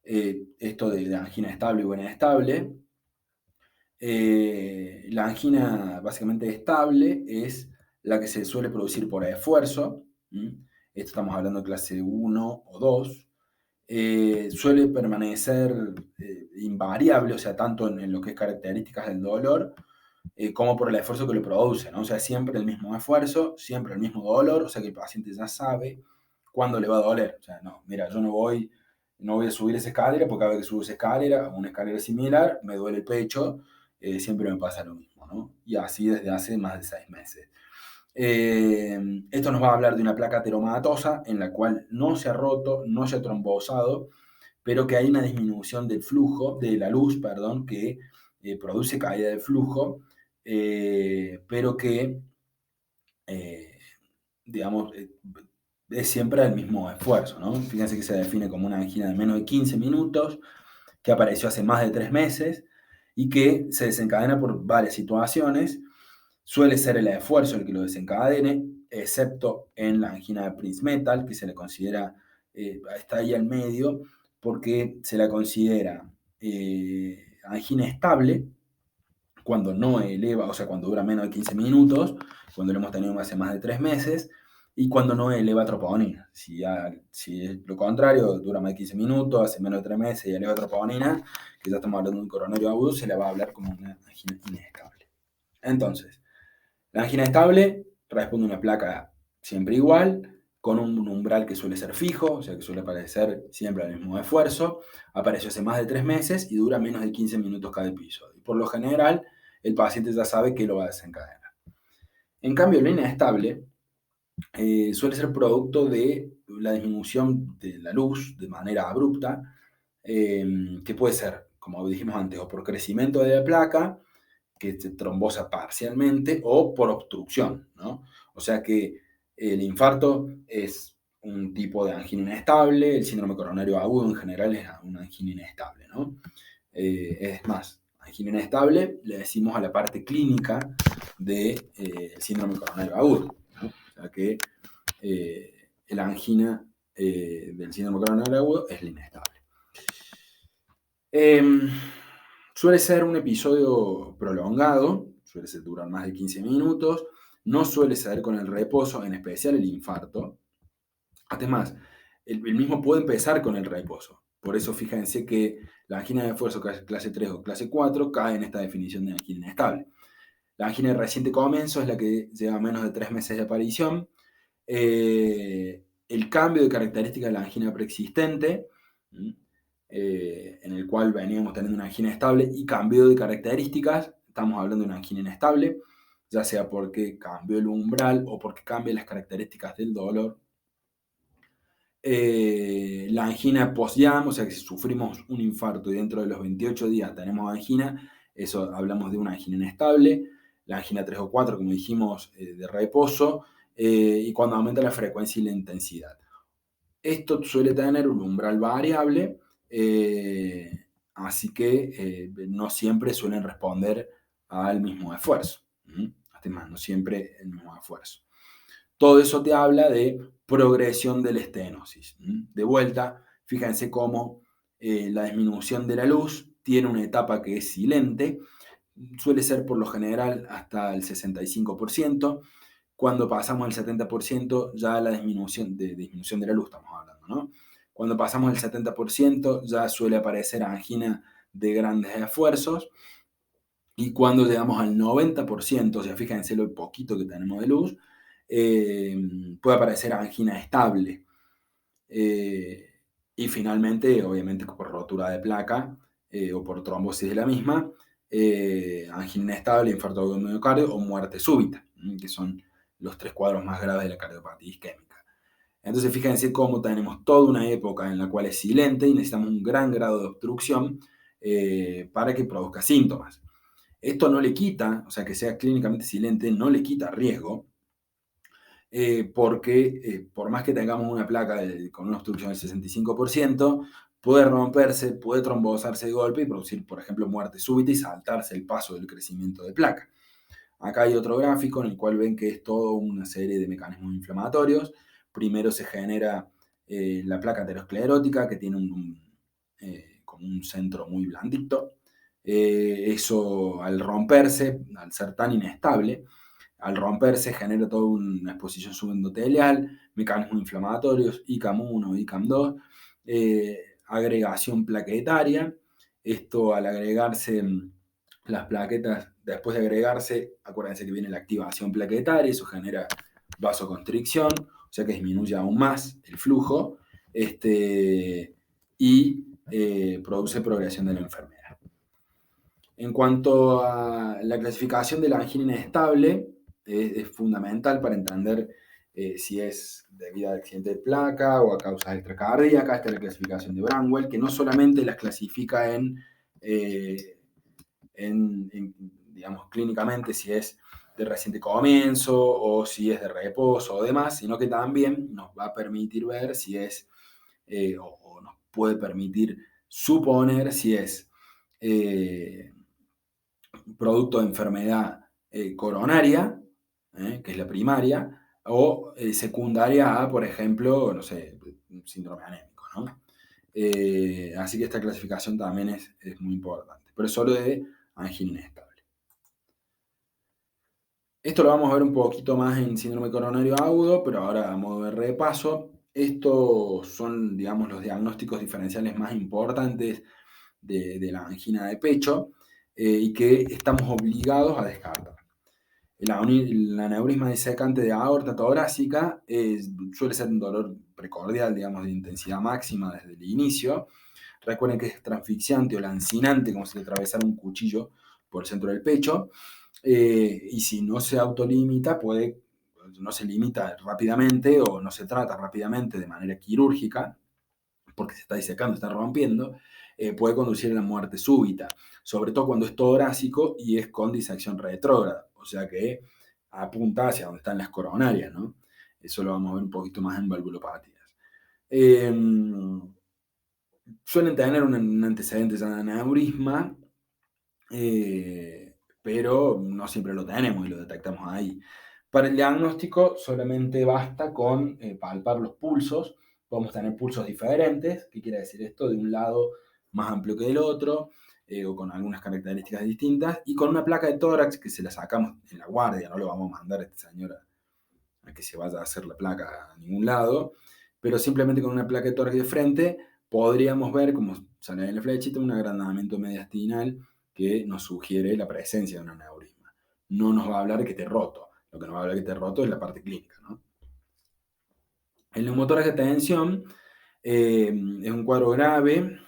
esto de angina estable o inestable, la angina básicamente estable es la que se suele producir por esfuerzo. Esto estamos hablando de clase 1 o 2. Suele permanecer invariable, o sea, tanto en lo que es características del dolor, como por el esfuerzo que lo produce, ¿no? O sea, siempre el mismo esfuerzo, siempre el mismo dolor, o sea que el paciente ya sabe cuándo le va a doler. O sea, no, mira, yo no voy a subir esa escalera porque cada vez que subo esa escalera, una escalera similar, me duele el pecho, siempre me pasa lo mismo, ¿no? Y así desde hace más de 6 meses. Esto nos va a hablar de una placa ateromatosa en la cual no se ha roto, no se ha trombosado, pero que hay una disminución del flujo, de la luz, perdón, que produce caída del flujo, pero que, digamos, es siempre el mismo esfuerzo, ¿no? Fíjense que se define como una angina de menos de 15 minutos, que apareció hace más de 3 meses y que se desencadena por varias situaciones. Suele ser el esfuerzo el que lo desencadene, excepto en la angina de Prinzmetal, que se le considera, está ahí al medio, porque se la considera angina estable cuando no eleva, o sea, cuando dura menos de 15 minutos, cuando lo hemos tenido hace más de 3 meses, y cuando no eleva troponina. Si es lo contrario, dura más de 15 minutos, hace menos de 3 meses y eleva troponina, que ya estamos hablando de un coronario agudo, se le va a hablar como una angina inestable. Entonces, la angina estable responde a una placa siempre igual, con un umbral que suele ser fijo, o sea que suele aparecer siempre al mismo esfuerzo, apareció hace más de 3 meses y dura menos de 15 minutos cada episodio. Y por lo general, el paciente ya sabe que lo va a desencadenar. En cambio, la inestable suele ser producto de la disminución de la luz de manera abrupta, que puede ser como dijimos antes, o por crecimiento de la placa, que se trombosa parcialmente, o por obstrucción, ¿no? O sea que el infarto es un tipo de angina inestable, el síndrome coronario agudo en general es una angina inestable, ¿no? Es más, angina inestable le decimos a la parte clínica del síndrome coronario agudo, ¿no? O sea que la angina del síndrome coronario agudo es la inestable. Suele ser un episodio prolongado, suele durar más de 15 minutos, no suele ser con el reposo, en especial el infarto. Además, el mismo puede empezar con el reposo. Por eso fíjense que la angina de esfuerzo clase 3 o clase 4 cae en esta definición de angina inestable. La angina de reciente comienzo es la que lleva menos de 3 meses de aparición. El cambio de características de la angina preexistente, en el cual veníamos teniendo una angina estable y cambio de características, estamos hablando de una angina inestable, ya sea porque cambió el umbral o porque cambian las características del dolor. La angina post-YAM, o sea que si sufrimos un infarto y dentro de los 28 días tenemos angina, eso hablamos de una angina inestable. La angina 3 o 4, como dijimos, de reposo, y cuando aumenta la frecuencia y la intensidad. Esto suele tener un umbral variable, así que no siempre suelen responder al mismo esfuerzo. Además, no siempre el mismo esfuerzo. Todo eso te habla de progresión de la estenosis. De vuelta, fíjense cómo la disminución de la luz tiene una etapa que es silente, suele ser por lo general hasta el 65%. Cuando pasamos el 70%, ya la disminución de la luz estamos hablando, ¿no? Cuando pasamos el 70%, ya suele aparecer angina de grandes esfuerzos. Y cuando llegamos al 90%, o sea, fíjense lo poquito que tenemos de luz, puede aparecer angina estable. Y finalmente, obviamente, por rotura de placa o por trombosis de la misma, angina inestable, infarto agudo de miocardio o muerte súbita, que son los 3 cuadros más graves de la cardiopatía isquémica. Entonces, fíjense cómo tenemos toda una época en la cual es silente y necesitamos un gran grado de obstrucción para que produzca síntomas. Esto no le quita, o sea, que sea clínicamente silente, no le quita riesgo, porque por más que tengamos una placa con una obstrucción del 65%, puede romperse, puede trombosarse de golpe y producir, por ejemplo, muerte súbita y saltarse el paso del crecimiento de placa. Acá hay otro gráfico en el cual ven que es toda una serie de mecanismos inflamatorios. Primero se genera la placa aterosclerótica, que tiene como un centro muy blandito. Eso al romperse, al ser tan inestable, al romperse genera toda una exposición subendotelial, mecanismos inflamatorios, ICAM1, ICAM2, agregación plaquetaria. Esto al agregarse las plaquetas, después de agregarse, acuérdense que viene la activación plaquetaria, eso genera vasoconstricción, o sea que disminuye aún más el flujo, y produce progresión de la enfermedad. En cuanto a la clasificación de la angina inestable, es fundamental para entender si es debido al accidente de placa o a causas extracardíacas. Esta es la clasificación de Branwell, que no solamente las clasifica digamos, clínicamente si es de reciente comienzo o si es de reposo o demás, sino que también nos va a permitir ver si es, o nos puede permitir suponer si es producto de enfermedad coronaria, que es la primaria, o secundaria a, por ejemplo, no sé, síndrome anémico, ¿no? Así que esta clasificación también es muy importante, pero es solo de angina inestable. Esto lo vamos a ver un poquito más en síndrome coronario agudo, pero ahora a modo de repaso. Estos son, digamos, los diagnósticos diferenciales más importantes de la angina de pecho y que estamos obligados a descartar. El aneurisma disecante de aorta torácica suele ser un dolor precordial, digamos, de intensidad máxima desde el inicio. Recuerden que es transfixiante o lancinante, como si le atravesara un cuchillo por el centro del pecho. Y si no se autolimita, no se limita rápidamente o no se trata rápidamente de manera quirúrgica, porque se está disecando, está rompiendo, puede conducir a la muerte súbita, sobre todo cuando es torácico y es con disección retrógrada, o sea que apunta hacia donde están las coronarias, ¿no? Eso lo vamos a ver un poquito más en valvulopatías. Suelen tener un antecedente ya de aneurisma, pero no siempre lo tenemos y lo detectamos ahí. Para el diagnóstico solamente basta con palpar los pulsos. Podemos tener pulsos diferentes. ¿Qué quiere decir esto? De un lado más amplio que del otro, o con algunas características distintas, y con una placa de tórax que se la sacamos en la guardia, no lo vamos a mandar a esta señora a que se vaya a hacer la placa a ningún lado, pero simplemente con una placa de tórax de frente podríamos ver, como sale en la flechita, un agrandamiento mediastinal que nos sugiere la presencia de un aneurisma. No nos va a hablar de que esté roto, lo que nos va a hablar de que esté roto es la parte clínica, ¿no? El neumotórax de tensión es un cuadro grave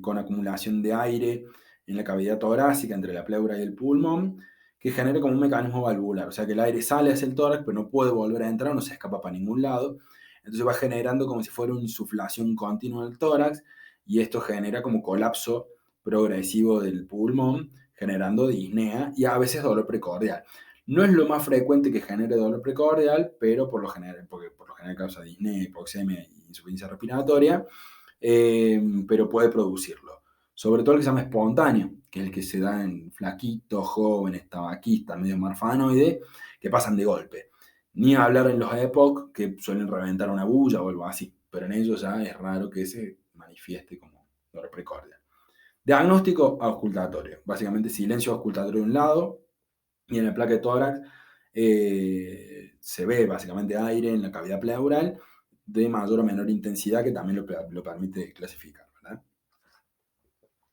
con acumulación de aire en la cavidad torácica entre la pleura y el pulmón, que genera como un mecanismo valvular, o sea que el aire sale hacia el tórax, pero no puede volver a entrar, no se escapa para ningún lado, entonces va generando como si fuera una insuflación continua del tórax, y esto genera como colapso progresivo del pulmón, generando disnea y a veces dolor precordial. No es lo más frecuente que genere dolor precordial, pero porque por lo general causa disnea, hipoxemia e insuficiencia respiratoria, pero puede producirlo. Sobre todo el que se llama espontáneo, que es el que se da en flaquitos, jóvenes, tabaquistas, medio marfanoide, que pasan de golpe. Ni hablar en los EPOC, que suelen reventar una bulla o algo así, pero en ellos ya es raro que se manifieste como dolor precordial. Diagnóstico auscultatorio, básicamente silencio auscultatorio de un lado, y en la placa de tórax se ve básicamente aire en la cavidad pleural de mayor o menor intensidad, que también lo permite clasificar, ¿verdad?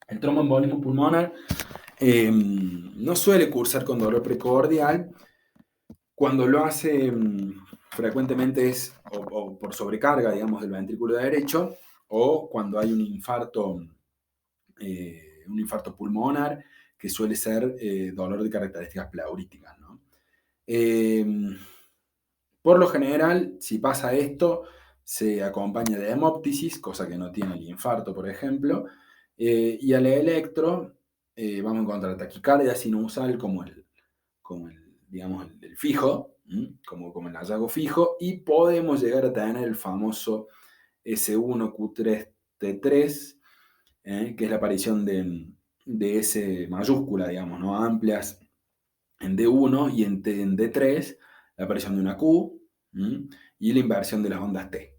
El tromboembolismo pulmonar no suele cursar con dolor precordial. Cuando lo hace frecuentemente es o por sobrecarga, digamos, del ventrículo derecho, o cuando hay un infarto pulmonar, que suele ser dolor de características pleuríticas, ¿no? Por lo general, si pasa esto, se acompaña de hemóptisis, cosa que no tiene el infarto, por ejemplo, y al electro vamos a encontrar taquicardia sinusal digamos, el fijo, como el hallazgo fijo, y podemos llegar a tener el famoso S1Q3T3, que es la aparición de S mayúscula, digamos, ¿no? Amplias en D1 y en D3, la aparición de una Q y la inversión de las ondas T.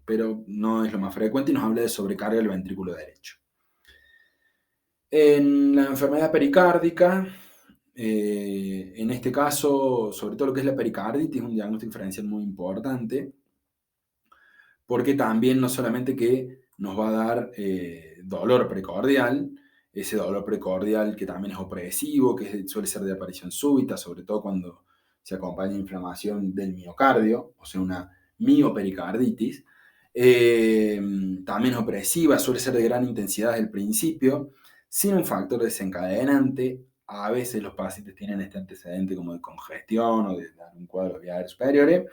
Pero no es lo más frecuente y nos habla de sobrecarga del ventrículo derecho. En la enfermedad pericárdica, en este caso, sobre todo lo que es la pericarditis, es un diagnóstico diferencial muy importante, porque también no solamente que nos va a dar dolor precordial, ese dolor precordial que también es opresivo, que suele ser de aparición súbita, sobre todo cuando se acompaña inflamación del miocardio, o sea, una miopericarditis. También es opresiva, suele ser de gran intensidad desde el principio, sin un factor desencadenante. A veces los pacientes tienen este antecedente como de congestión o de un cuadro vial superior,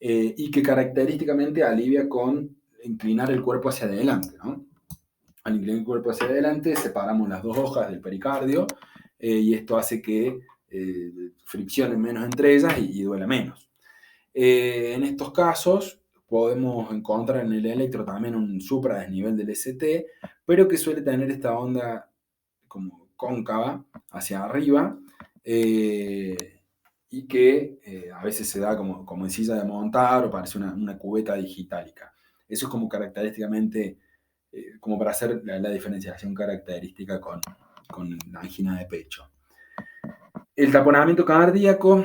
y que característicamente alivia con inclinar el cuerpo hacia adelante, ¿no? Al inclinar el cuerpo hacia adelante separamos las dos hojas del pericardio, y esto hace que friccionen menos entre ellas y duela menos. En estos casos podemos encontrar en el electro también un supradesnivel del ST, pero que suele tener esta onda como cóncava hacia arriba, y que a veces se da como en silla de montar o parece una cubeta digitálica. Eso es como característicamente, como para hacer la diferenciación característica con la angina de pecho. El taponamiento cardíaco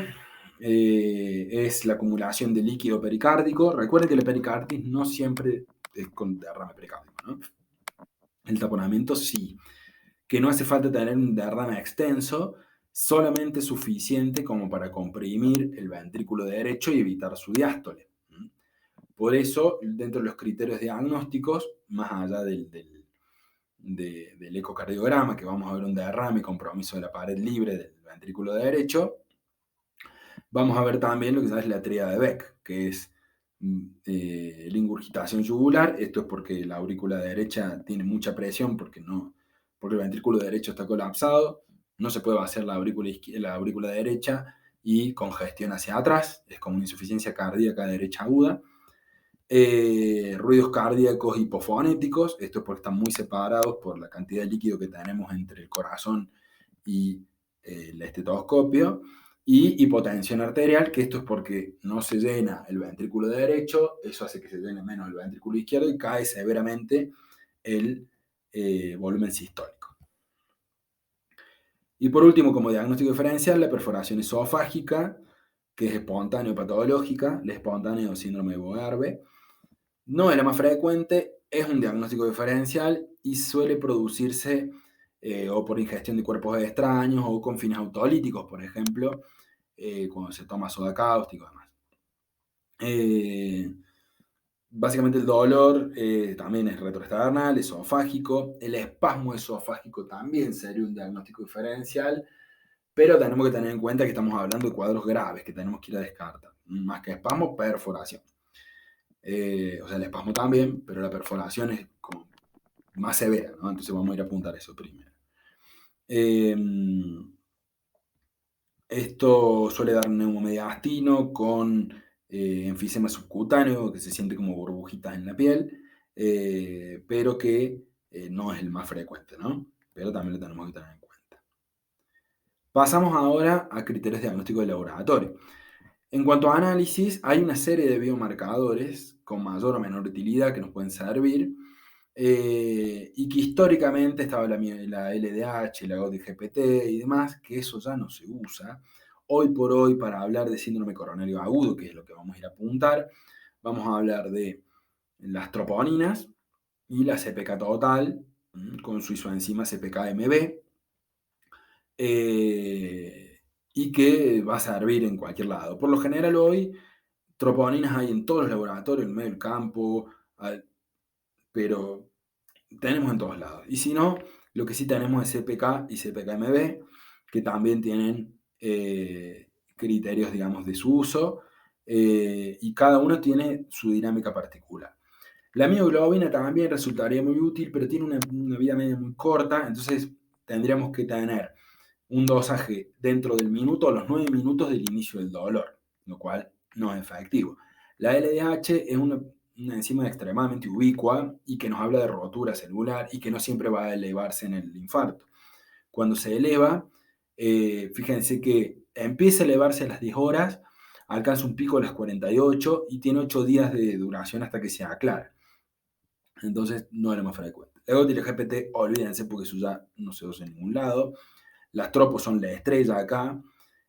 es la acumulación de líquido pericárdico. Recuerden que la pericarditis no siempre es con derrame pericárdico, ¿no? El taponamiento sí, que no hace falta tener un derrame extenso, solamente suficiente como para comprimir el ventrículo derecho y evitar su diástole. Por eso, dentro de los criterios diagnósticos, más allá del ecocardiograma, que vamos a ver un derrame, compromiso de la pared libre del ventrículo derecho, vamos a ver también lo que se llama la tríada de Beck, que es la ingurgitación yugular. Esto es porque la aurícula derecha tiene mucha presión porque el ventrículo derecho está colapsado, no se puede vaciar la aurícula derecha y congestión hacia atrás, es como una insuficiencia cardíaca derecha aguda. Ruidos cardíacos hipofonéticos, esto es porque están muy separados por la cantidad de líquido que tenemos entre el corazón y el estetoscopio. Y hipotensión arterial, que esto es porque no se llena el ventrículo derecho, eso hace que se llene menos el ventrículo izquierdo y cae severamente el volumen sistólico. Y por último, como diagnóstico diferencial, la perforación esofágica, que es espontánea o patológica, la espontánea o síndrome de Bogarve. No es la más frecuente, es un diagnóstico diferencial y suele producirse o por ingestión de cuerpos extraños o con fines autolíticos, por ejemplo, cuando se toma soda cáustica y demás. Básicamente el dolor también es retroesternal, esofágico. El espasmo esofágico también sería un diagnóstico diferencial, pero tenemos que tener en cuenta que estamos hablando de cuadros graves que tenemos que ir a descartar. Más que espasmo, perforación. O sea, el espasmo también, pero la perforación es como más severa, ¿no? Entonces vamos a ir a apuntar eso primero. Esto suele dar un neumomediastino con enfisema subcutáneo, que se siente como burbujitas en la piel, pero que no es el más frecuente, ¿no? Pero también lo tenemos que tener en cuenta. Pasamos ahora a criterios diagnósticos de laboratorio. En cuanto a análisis, hay una serie de biomarcadores con mayor o menor utilidad que nos pueden servir y que históricamente estaba la LDH, la GOT-GPT y demás, que eso ya no se usa. Hoy por hoy, para hablar de síndrome coronario agudo, que es lo que vamos a ir a apuntar, vamos a hablar de las troponinas y la CPK total, con su isoenzima CPK-MB, y que va a servir en cualquier lado. Por lo general hoy, troponinas hay en todos los laboratorios, en medio del campo, pero tenemos en todos lados. Y si no, lo que sí tenemos es CPK y CPK-MB, que también tienen criterios, digamos, de su uso, y cada uno tiene su dinámica particular. La mioglobina también resultaría muy útil, pero tiene una vida media muy corta, entonces tendríamos que tener un dosaje dentro del minuto a los 9 minutos del inicio del dolor, lo cual no es efectivo. La LDH es una enzima extremadamente ubicua y que nos habla de rotura celular y que no siempre va a elevarse en el infarto. Cuando se eleva, fíjense que empieza a elevarse a las 10 horas, alcanza un pico a las 48 y tiene 8 días de duración hasta que se aclara. Entonces no es lo más frecuente. Luego tiene GPT, olvídense porque eso ya no se usa en ningún lado. Las tropos son la estrella acá.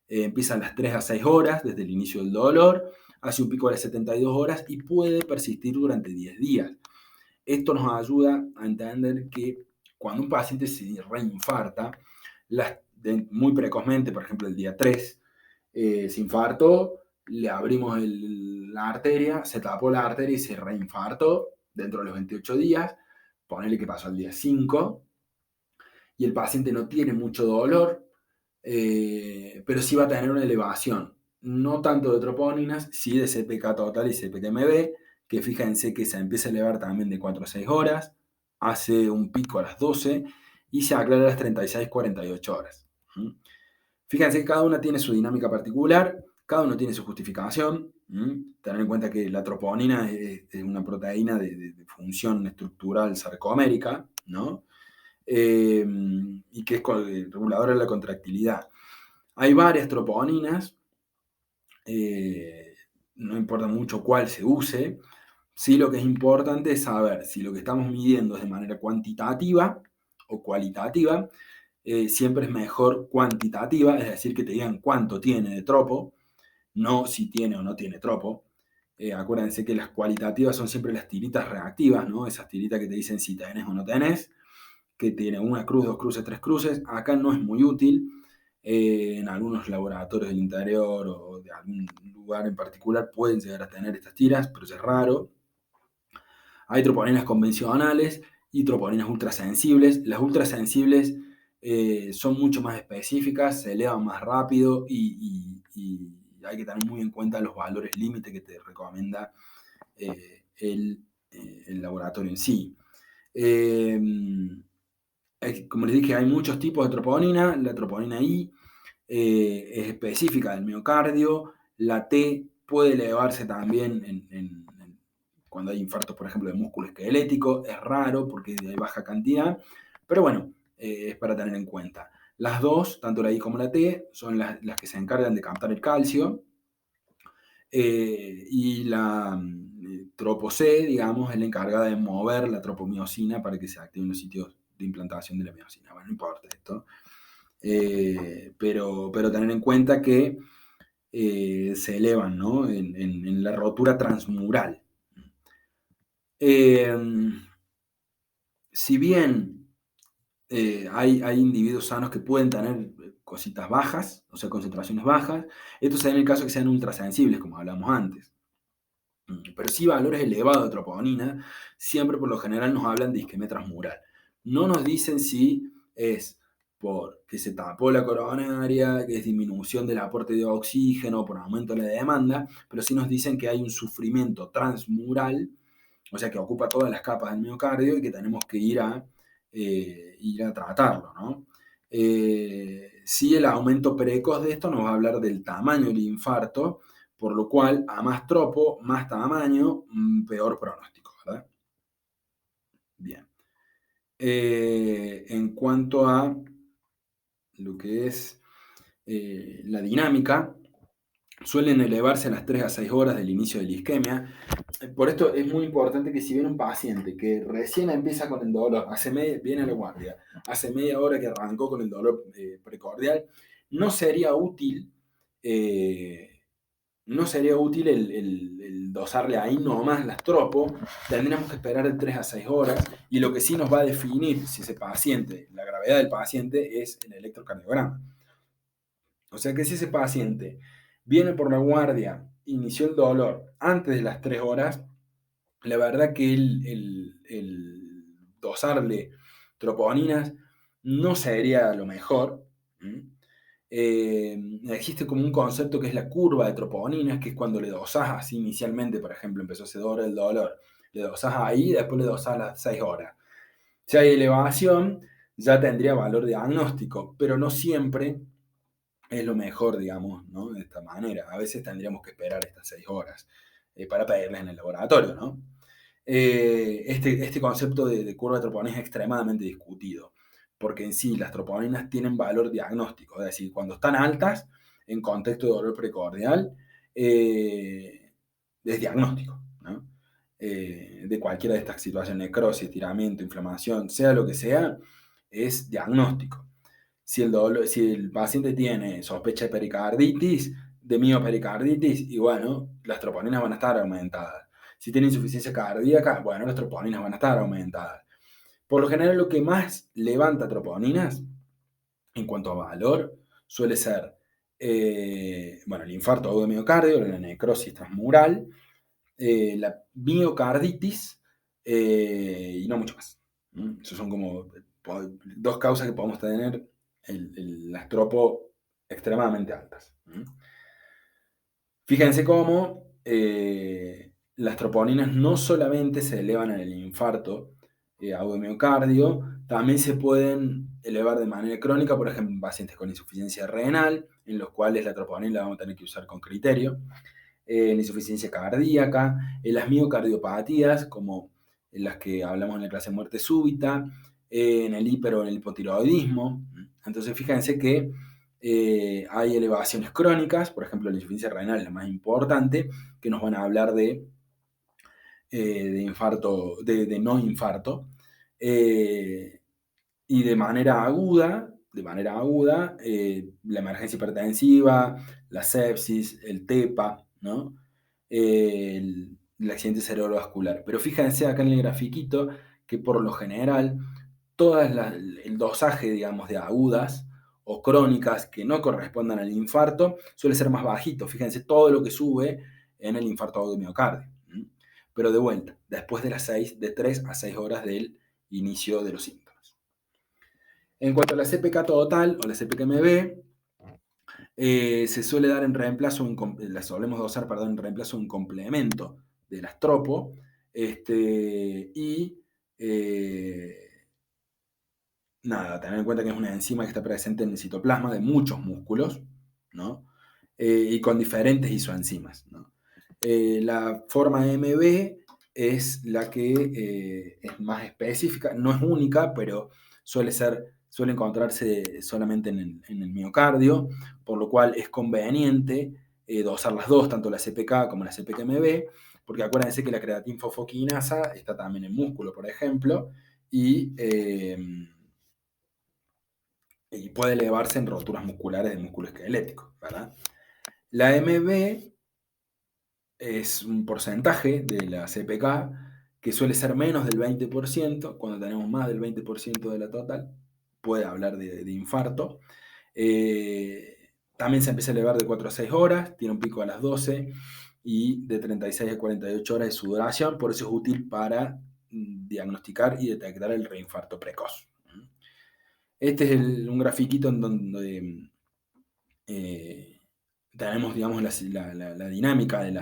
Empiezan las 3 a 6 horas desde el inicio del dolor, hace un pico a las 72 horas y puede persistir durante 10 días. Esto nos ayuda a entender que cuando un paciente se reinfarta, muy precozmente, por ejemplo el día 3, se infartó, le abrimos la arteria, se tapó la arteria y se reinfartó dentro de los 28 días, ponele que pasó al día 5, y el paciente no tiene mucho dolor, pero sí va a tener una elevación, no tanto de troponinas, sí de CPK total y CPK-MB, que fíjense que se empieza a elevar también de 4 a 6 horas, hace un pico a las 12 y se aclara a las 36-48 horas. Fíjense que cada una tiene su dinámica particular, cada uno tiene su justificación. Tener en cuenta que la troponina es una proteína de función estructural sarcomérica, ¿no? Y que es reguladora de la contractilidad. Hay varias troponinas, no importa mucho cuál se use, sí lo que es importante es saber si lo que estamos midiendo es de manera cuantitativa o cualitativa. Siempre es mejor cuantitativa, es decir, que te digan cuánto tiene de tropo, no si tiene o no tiene tropo. Acuérdense que las cualitativas son siempre las tiritas reactivas, ¿no? Esas tiritas que te dicen si tenés o no tenés, que tiene una cruz, dos cruces, tres cruces. Acá no es muy útil. En algunos laboratorios del interior o de algún lugar en particular pueden llegar a tener estas tiras, pero es raro. Hay troponinas convencionales y troponinas ultrasensibles. Las ultrasensibles son mucho más específicas, se elevan más rápido y hay que tener muy en cuenta los valores límite que te recomienda el laboratorio en sí. Como les dije, hay muchos tipos de troponina. La troponina I es específica del miocardio. La T puede elevarse también cuando hay infartos, por ejemplo, de músculo esquelético. Es raro porque hay baja cantidad, pero bueno, es para tener en cuenta. Las dos, tanto la I como la T, son las que se encargan de captar el calcio. Y la tropo C, digamos, es la encargada de mover la tropomiosina para que se activen los sitios de implantación de la miosina. Bueno, no importa esto. Pero tener en cuenta que se elevan, ¿no? en la rotura transmural. Si bien hay individuos sanos que pueden tener cositas bajas, o sea, concentraciones bajas, esto se da en el caso que sean ultrasensibles, como hablamos antes. Pero sí valores elevados de troponina, siempre por lo general nos hablan de isquemia transmural. No nos dicen si es porque se tapó la coronaria, que es disminución del aporte de oxígeno por aumento de la demanda, pero sí nos dicen que hay un sufrimiento transmural, o sea que ocupa todas las capas del miocardio y que tenemos que ir a tratarlo, ¿no? Sí, el aumento precoz de esto nos va a hablar del tamaño del infarto, por lo cual a más tropo, más tamaño, peor pronóstico, ¿verdad? Bien. En cuanto a lo que es la dinámica, suelen elevarse a las 3 a 6 horas del inicio de la isquemia. Por esto es muy importante que si viene un paciente que recién empieza con el dolor, viene a la guardia, hace media hora que arrancó con el dolor precordial, no sería útil el dosarle ahí nomás las tropo. Tendríamos que esperar de 3 a 6 horas, y lo que sí nos va a definir si ese paciente, la gravedad del paciente, es el electrocardiograma. O sea que si ese paciente viene por la guardia, inició el dolor antes de las 3 horas, la verdad que el dosarle troponinas no sería lo mejor. Existe como un concepto que es la curva de troponinas, que es cuando le dosas así inicialmente, por ejemplo, empezó hace 2 horas el dolor, le dosas ahí, después le dosas a las 6 horas. Si hay elevación, ya tendría valor diagnóstico, pero no siempre es lo mejor, digamos, ¿no? De esta manera. A veces tendríamos que esperar estas 6 horas para pedirles en el laboratorio, ¿no? Este concepto de curva de troponinas es extremadamente discutido, porque en sí las troponinas tienen valor diagnóstico, es decir, cuando están altas en contexto de dolor precordial, es diagnóstico, ¿no? De cualquiera de estas situaciones, necrosis, estiramiento, inflamación, sea lo que sea, es diagnóstico. Si el paciente tiene sospecha de pericarditis, de miopericarditis, y bueno, las troponinas van a estar aumentadas. Si tiene insuficiencia cardíaca, bueno, las troponinas van a estar aumentadas. Por lo general, lo que más levanta troponinas, en cuanto a valor, suele ser el infarto agudo de miocardio, la necrosis transmural, la miocarditis y no mucho más. Esas son como dos causas que podemos tener las tropo extremadamente altas. Fíjense cómo las troponinas no solamente se elevan en el infarto agudo de miocardio, también se pueden elevar de manera crónica, por ejemplo, en pacientes con insuficiencia renal, en los cuales la troponina la vamos a tener que usar con criterio, en insuficiencia cardíaca, en las miocardiopatías, como en las que hablamos en la clase de muerte súbita, en el hiper o en el hipotiroidismo. Entonces, fíjense que hay elevaciones crónicas, por ejemplo, la insuficiencia renal es la más importante, que nos van a hablar de infarto, de no infarto, y de manera aguda, la emergencia hipertensiva, la sepsis, el TEPA, ¿no? El accidente cerebrovascular. Pero fíjense acá en el grafiquito que por lo general el dosaje, digamos, de agudas o crónicas que no correspondan al infarto suele ser más bajito. Fíjense todo lo que sube en el infarto agudo de miocardio. Pero de vuelta, después de 3 a 6 horas del inicio de los síntomas. En cuanto a la CPK total o la CPKMB, se suele dar en reemplazo, la solemos dosar, perdón, en reemplazo de un complemento de las tropo, y nada, tener en cuenta que es una enzima que está presente en el citoplasma de muchos músculos, ¿no? Y con diferentes isoenzimas, ¿no? La forma MB es la que es más específica, no es única, pero suele encontrarse solamente en el miocardio, por lo cual es conveniente dosar las dos, tanto la CPK como la CPK-MB, porque acuérdense que la creatinfosfoquinasa está también en músculo, por ejemplo, y puede elevarse en roturas musculares de músculo esquelético, ¿verdad? La MB es un porcentaje de la CPK que suele ser menos del 20%, cuando tenemos más del 20% de la total, puede hablar de infarto. También se empieza a elevar de 4 a 6 horas, tiene un pico a las 12 y de 36 a 48 horas de su duración, por eso es útil para diagnosticar y detectar el reinfarto precoz. Este es un grafiquito en donde tenemos, digamos, la dinámica de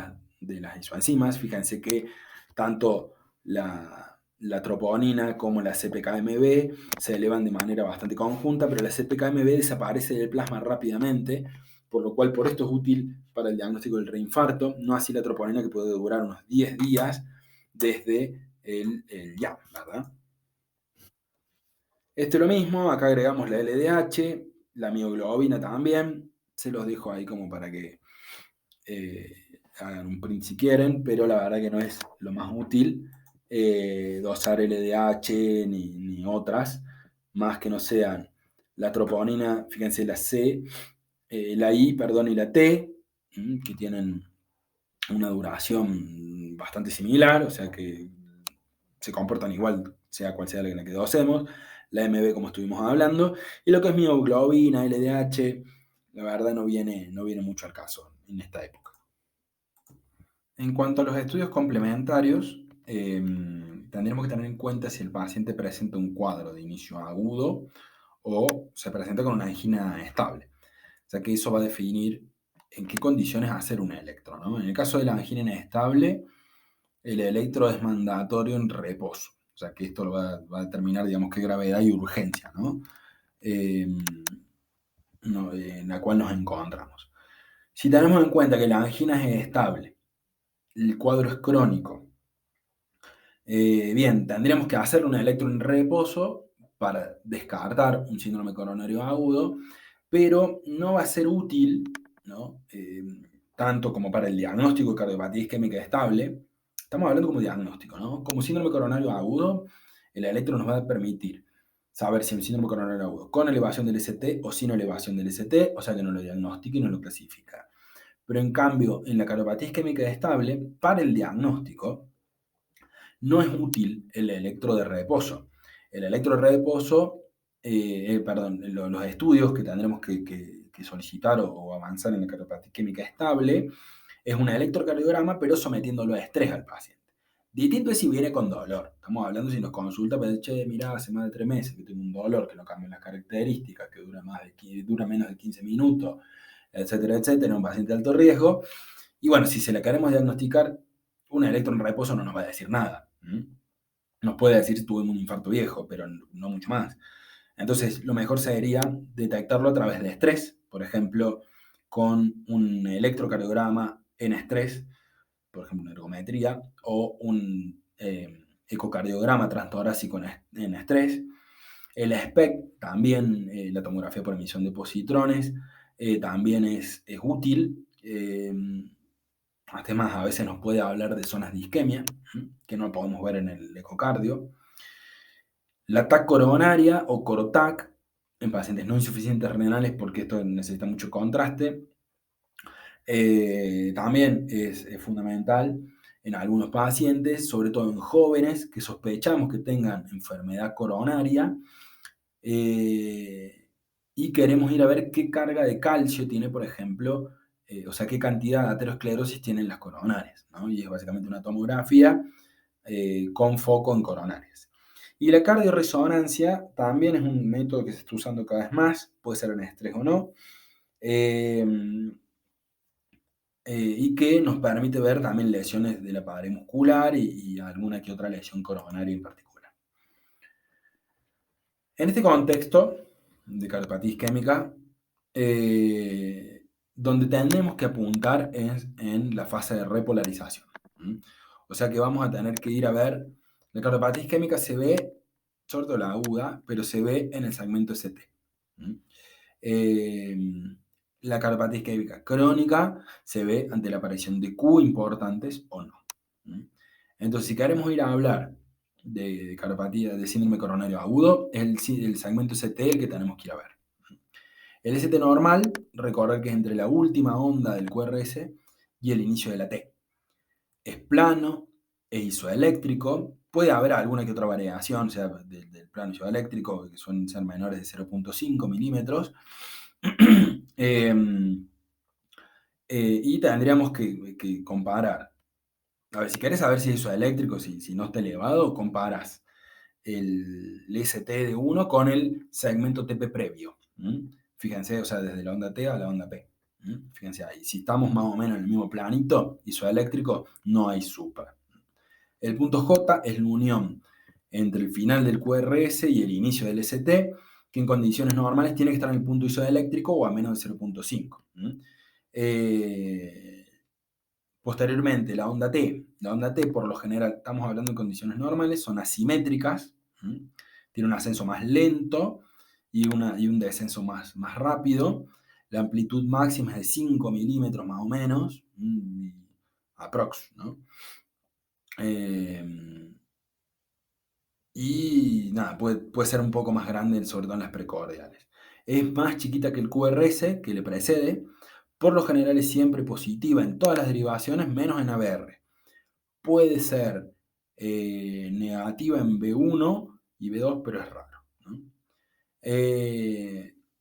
las isoenzimas. Fíjense que tanto la troponina como la CPK-MB se elevan de manera bastante conjunta, pero la CPK-MB desaparece del plasma rápidamente, por lo cual por esto es útil para el diagnóstico del reinfarto, no así la troponina, que puede durar unos 10 días desde el YAM, ¿verdad? Esto es lo mismo, acá agregamos la LDH, la mioglobina también, se los dejo ahí como para que hagan un print si quieren, pero la verdad que no es lo más útil dosar LDH ni otras, más que no sean la troponina, fíjense la C, la I, perdón, y la T, que tienen una duración bastante similar, o sea que se comportan igual, sea cual sea la que dosemos, la MB como estuvimos hablando, y lo que es mioglobina, LDH, la verdad no viene mucho al caso en esta época. En cuanto a los estudios complementarios, tendremos que tener en cuenta si el paciente presenta un cuadro de inicio agudo o se presenta con una angina estable. O sea que eso va a definir en qué condiciones hacer un electro, ¿no? En el caso de la angina inestable, el electro es mandatorio en reposo. O sea que esto va a determinar, digamos, qué gravedad y urgencia, ¿no? En la cual nos encontramos. Si tenemos en cuenta que la angina es estable, el cuadro es crónico, bien, tendríamos que hacerle un electro en reposo para descartar un síndrome coronario agudo, pero no va a ser útil, ¿no? Tanto como para el diagnóstico de cardiopatía isquémica estable. Estamos hablando como diagnóstico, ¿no? Como síndrome coronario agudo, el electro nos va a permitir saber si es un síndrome coronario agudo con elevación del ST o sin elevación del ST, o sea que no lo diagnostica y no lo clasifica. Pero en cambio, en la cardiopatía isquémica estable, para el diagnóstico, no es útil el electro de reposo. El electro de reposo, perdón, los estudios que tendremos que solicitar o avanzar en la cardiopatía isquémica estable es un electrocardiograma, pero sometiéndolo a estrés al paciente. Distinto es si viene con dolor. Estamos hablando si nos consulta, pero che, mirá, hace más de 3 meses que tengo un dolor, que no cambian las características, que dura menos de 15 minutos, etcétera, etcétera, un paciente de alto riesgo. Y bueno, si se le queremos diagnosticar, un electro en reposo no nos va a decir nada. Nos puede decir si tuvimos un infarto viejo, pero no mucho más. Entonces, lo mejor sería detectarlo a través de estrés, por ejemplo, con un electrocardiograma en estrés, por ejemplo, una ergometría, o un ecocardiograma transtorácico en estrés. El SPECT, también la tomografía por emisión de positrones, también es útil. Además, a veces nos puede hablar de zonas de isquemia, que no podemos ver en el ecocardio. La TAC coronaria o corotac en pacientes no insuficientes renales, porque esto necesita mucho contraste, también es fundamental en algunos pacientes, sobre todo en jóvenes que sospechamos que tengan enfermedad coronaria y queremos ir a ver qué carga de calcio tiene, por ejemplo, o sea, qué cantidad de aterosclerosis tienen las coronarias, ¿no? Y es básicamente una tomografía con foco en coronarias. Y la cardioresonancia también es un método que se está usando cada vez más, puede ser en estrés o no. y que nos permite ver también lesiones de la pared muscular y alguna que otra lesión coronaria en particular. En este contexto de cardiopatía isquémica, donde tenemos que apuntar es en la fase de repolarización. O sea que vamos a tener que ir a ver, la cardiopatía isquémica se ve, sobre todo la aguda, pero se ve en el segmento ST. La cardiopatía isquémica crónica se ve ante la aparición de Q importantes o no. Entonces, si queremos ir a hablar de cardiopatía, de síndrome coronario agudo, es el segmento ST el que tenemos que ir a ver. El ST normal, recordar que es entre la última onda del QRS y el inicio de la T. Es plano, es isoeléctrico, puede haber alguna que otra variación, o sea, del plano isoeléctrico, que suelen ser menores de 0.5 milímetros. Y tendríamos que comparar. A ver, si querés saber si es isoeléctrico, si no está elevado, comparas el ST de 1 con el segmento TP previo. Fíjense, o sea, desde la onda T a la onda P. Fíjense ahí, si estamos más o menos en el mismo planito isoeléctrico, no hay super. El punto J es la unión entre el final del QRS y el inicio del ST, que en condiciones normales tiene que estar en el punto isoeléctrico o a menos de 0.5. Posteriormente, la onda T. La onda T, por lo general, estamos hablando en condiciones normales, son asimétricas, tiene un ascenso más lento y un descenso más rápido. La amplitud máxima es de 5 milímetros más o menos, aprox, ¿no? Y nada, puede ser un poco más grande, sobre todo en las precordiales. Es más chiquita que el QRS, que le precede. Por lo general es siempre positiva en todas las derivaciones, menos en ABR. Puede ser negativa en B1 y B2, pero es raro, ¿no?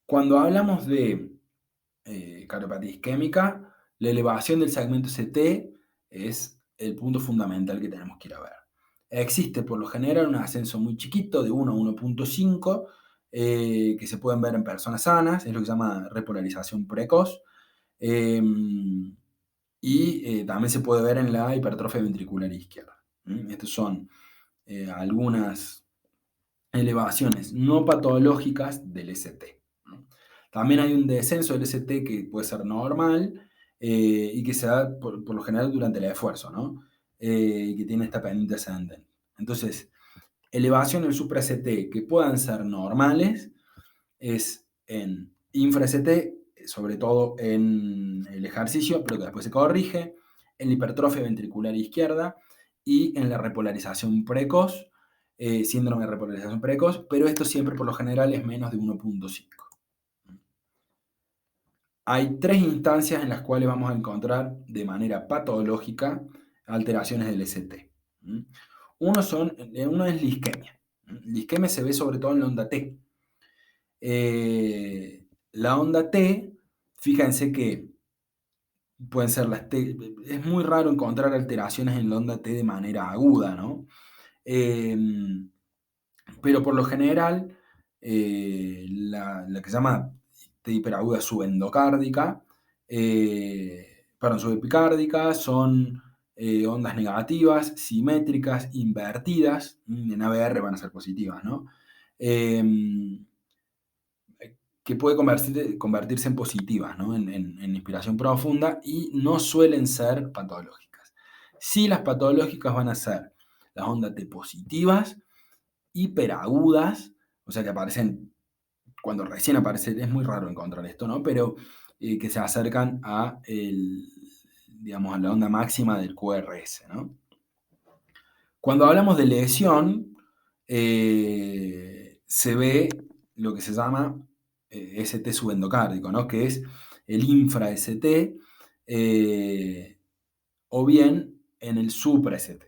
Cuando hablamos de cardiopatía isquémica, la elevación del segmento ST es el punto fundamental que tenemos que ir a ver. Existe por lo general un ascenso muy chiquito de 1 a 1.5 que se pueden ver en personas sanas, es lo que se llama repolarización precoz. Y también se puede ver en la hipertrofia ventricular izquierda. Estas son algunas elevaciones no patológicas del ST. También hay un descenso del ST que puede ser normal y que se da por lo general durante el esfuerzo, ¿no? Y que tiene esta pendiente ascendente. Entonces, elevación del supra-ST que puedan ser normales es en infra-ST, sobre todo en el ejercicio, pero que después se corrige, en la hipertrofia ventricular izquierda y en la repolarización precoz, síndrome de repolarización precoz, pero esto siempre por lo general es menos de 1.5. Hay tres instancias en las cuales vamos a encontrar de manera patológica alteraciones del ST. Uno es la isquemia. La isquemia se ve sobre todo en la onda T. La onda T, fíjense que pueden ser las T, es muy raro encontrar alteraciones en la onda T de manera aguda, ¿no? Pero por lo general, la que se llama T hiperaguda subendocárdica, subepicárdica, son ondas negativas, simétricas, invertidas, en ABR van a ser positivas, ¿no? Que puede convertirse en positivas, ¿no? en inspiración profunda y no suelen ser patológicas. Sí, las patológicas van a ser las ondas T positivas, hiperagudas, o sea que aparecen cuando recién aparece, es muy raro encontrar esto, ¿no? Pero que se acercan a, digamos, a la onda máxima del QRS, ¿no? Cuando hablamos de lesión, se ve lo que se llama ST subendocárdico, ¿no? Que es el infra-ST o bien en el supra-ST.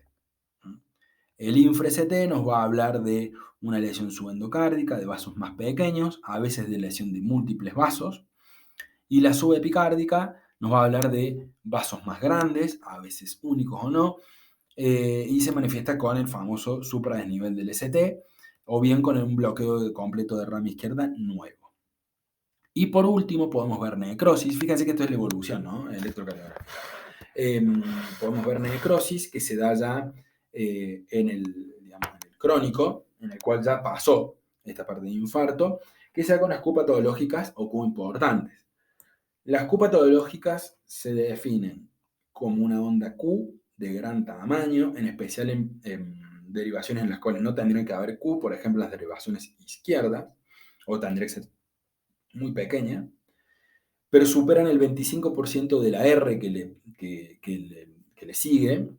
El infra-ST nos va a hablar de una lesión subendocárdica, de vasos más pequeños, a veces de lesión de múltiples vasos, y la subepicárdica nos va a hablar de vasos más grandes, a veces únicos o no, y se manifiesta con el famoso supradesnivel del ST, o bien con un bloqueo completo de rama izquierda nuevo. Y por último podemos ver necrosis. Fíjense que esto es la evolución, ¿no? Electrocardiografía. Podemos ver necrosis que se da ya digamos, en el crónico, en el cual ya pasó esta parte de infarto, que se da con las Q patológicas o Q importantes. Las Q patológicas se definen como una onda Q de gran tamaño, en especial en derivaciones en las cuales no tendrían que haber Q, por ejemplo, las derivaciones izquierdas, o tendría que ser muy pequeña, pero superan el 25% de la R que le sigue,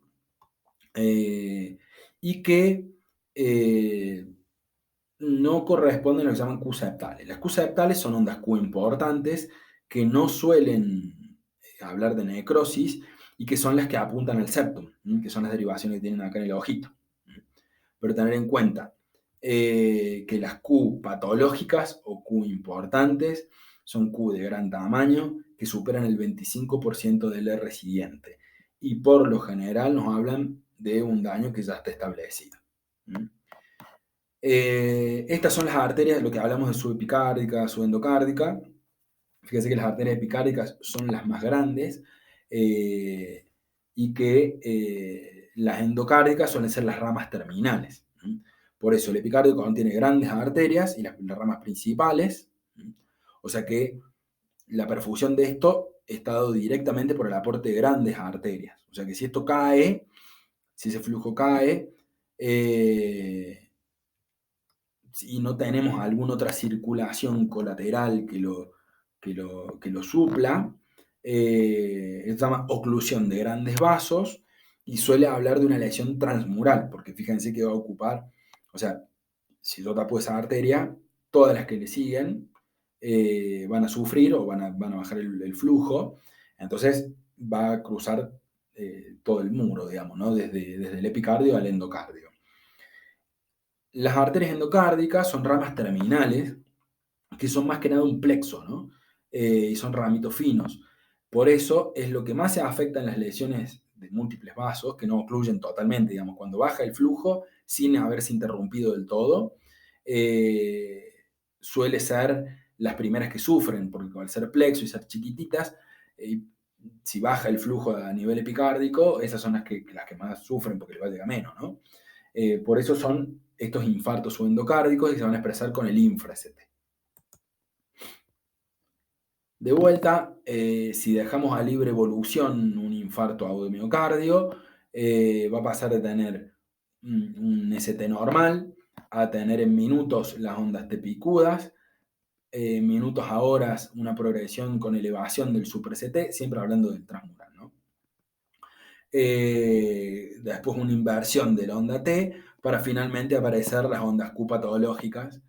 y que no corresponden a lo que se llaman Q septales. Las Q septales son ondas Q importantes que no suelen hablar de necrosis y que son las que apuntan al septum, que son las derivaciones que tienen acá en el ojito. Pero tener en cuenta que las Q patológicas o Q importantes son Q de gran tamaño que superan el 25% del R siguiente y por lo general nos hablan de un daño que ya está establecido. Estas son las arterias, lo que hablamos de subepicárdica, subendocárdica. Fíjense que las arterias epicárdicas son las más grandes y que las endocárdicas suelen ser las ramas terminales. Por eso el epicárdico contiene grandes arterias y las ramas principales. O sea que la perfusión de esto está dado directamente por el aporte de grandes arterias. O sea que si esto cae, si ese flujo cae, y no tenemos alguna otra circulación colateral que lo supla, se llama oclusión de grandes vasos y suele hablar de una lesión transmural, porque fíjense que va a ocupar, o sea, si yo tapo esa arteria, todas las que le siguen van a sufrir o van a bajar el flujo, entonces va a cruzar todo el muro, digamos, ¿no? Desde el epicardio al endocardio. Las arterias endocárdicas son ramas terminales que son más que nada un plexo, ¿no? Y son ramitos finos. Por eso es lo que más se afecta en las lesiones de múltiples vasos, que no ocluyen totalmente, digamos, cuando baja el flujo sin haberse interrumpido del todo, suele ser las primeras que sufren, porque al ser plexo y ser chiquititas, si baja el flujo a nivel epicárdico, esas son las que más sufren porque les va a llegar menos, ¿no? Por eso son estos infartos subendocárdicos que se van a expresar con el infra-ST. De vuelta, si dejamos a libre evolución un infarto agudo de miocardio, va a pasar de tener un ST normal a tener en minutos las ondas T picudas, minutos a horas una progresión con elevación del super-ST, siempre hablando del transmural, ¿no? Después una inversión de la onda T para finalmente aparecer las ondas Q patológicas,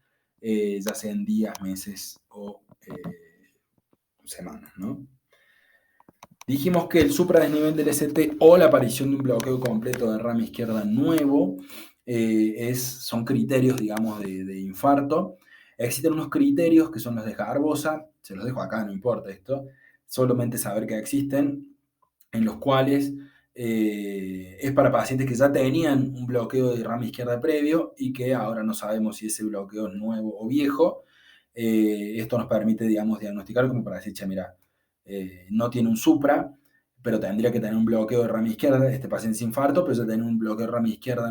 ya sea en días, meses o semanas, ¿no? Dijimos que el supradesnivel del ST o la aparición de un bloqueo completo de rama izquierda nuevo son criterios, digamos, de infarto. Existen unos criterios que son los de Garbosa, se los dejo acá, no importa esto, solamente saber que existen, en los cuales es para pacientes que ya tenían un bloqueo de rama izquierda previo y que ahora no sabemos si ese bloqueo es nuevo o viejo. Esto nos permite, digamos, diagnosticar como para decir, che, mira, no tiene un supra, pero tendría que tener un bloqueo de rama izquierda, este paciente es infarto, pero ya tiene un bloqueo de rama izquierda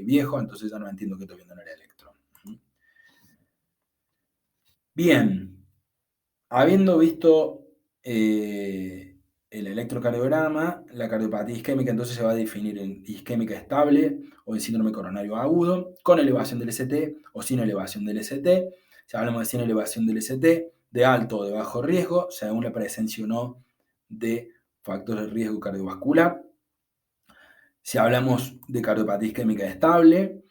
viejo, entonces ya no entiendo qué estoy viendo en el electro. Bien, habiendo visto el electrocardiograma, la cardiopatía isquémica entonces se va a definir en isquémica estable o en síndrome coronario agudo, con elevación del ST o sin elevación del ST. Si hablamos de sin elevación del ST, de alto o de bajo riesgo, según la presencia o no de factores de riesgo cardiovascular. Si hablamos de cardiopatía isquémica estable,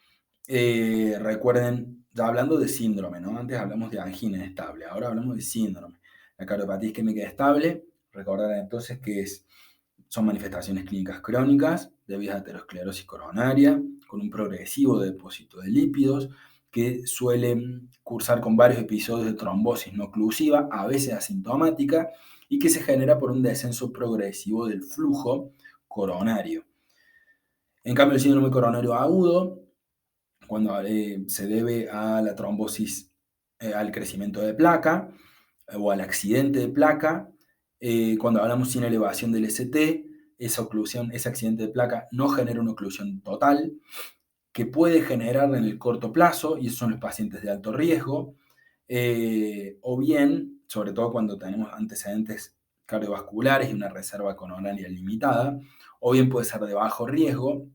recuerden, ya hablando de síndrome, ¿no? Antes hablamos de angina estable, ahora hablamos de síndrome. La cardiopatía isquémica estable, recordar entonces que son manifestaciones clínicas crónicas debidas a aterosclerosis coronaria, con un progresivo depósito de lípidos, que suelen cursar con varios episodios de trombosis no oclusiva, a veces asintomática, y que se genera por un descenso progresivo del flujo coronario. En cambio, el síndrome coronario agudo, cuando se debe a la trombosis, al crecimiento de placa, o al accidente de placa. Cuando hablamos sin elevación del ST, esa oclusión, ese accidente de placa no genera una oclusión total, que puede generar en el corto plazo, y esos son los pacientes de alto riesgo, o bien, sobre todo cuando tenemos antecedentes cardiovasculares y una reserva coronaria limitada, o bien puede ser de bajo riesgo,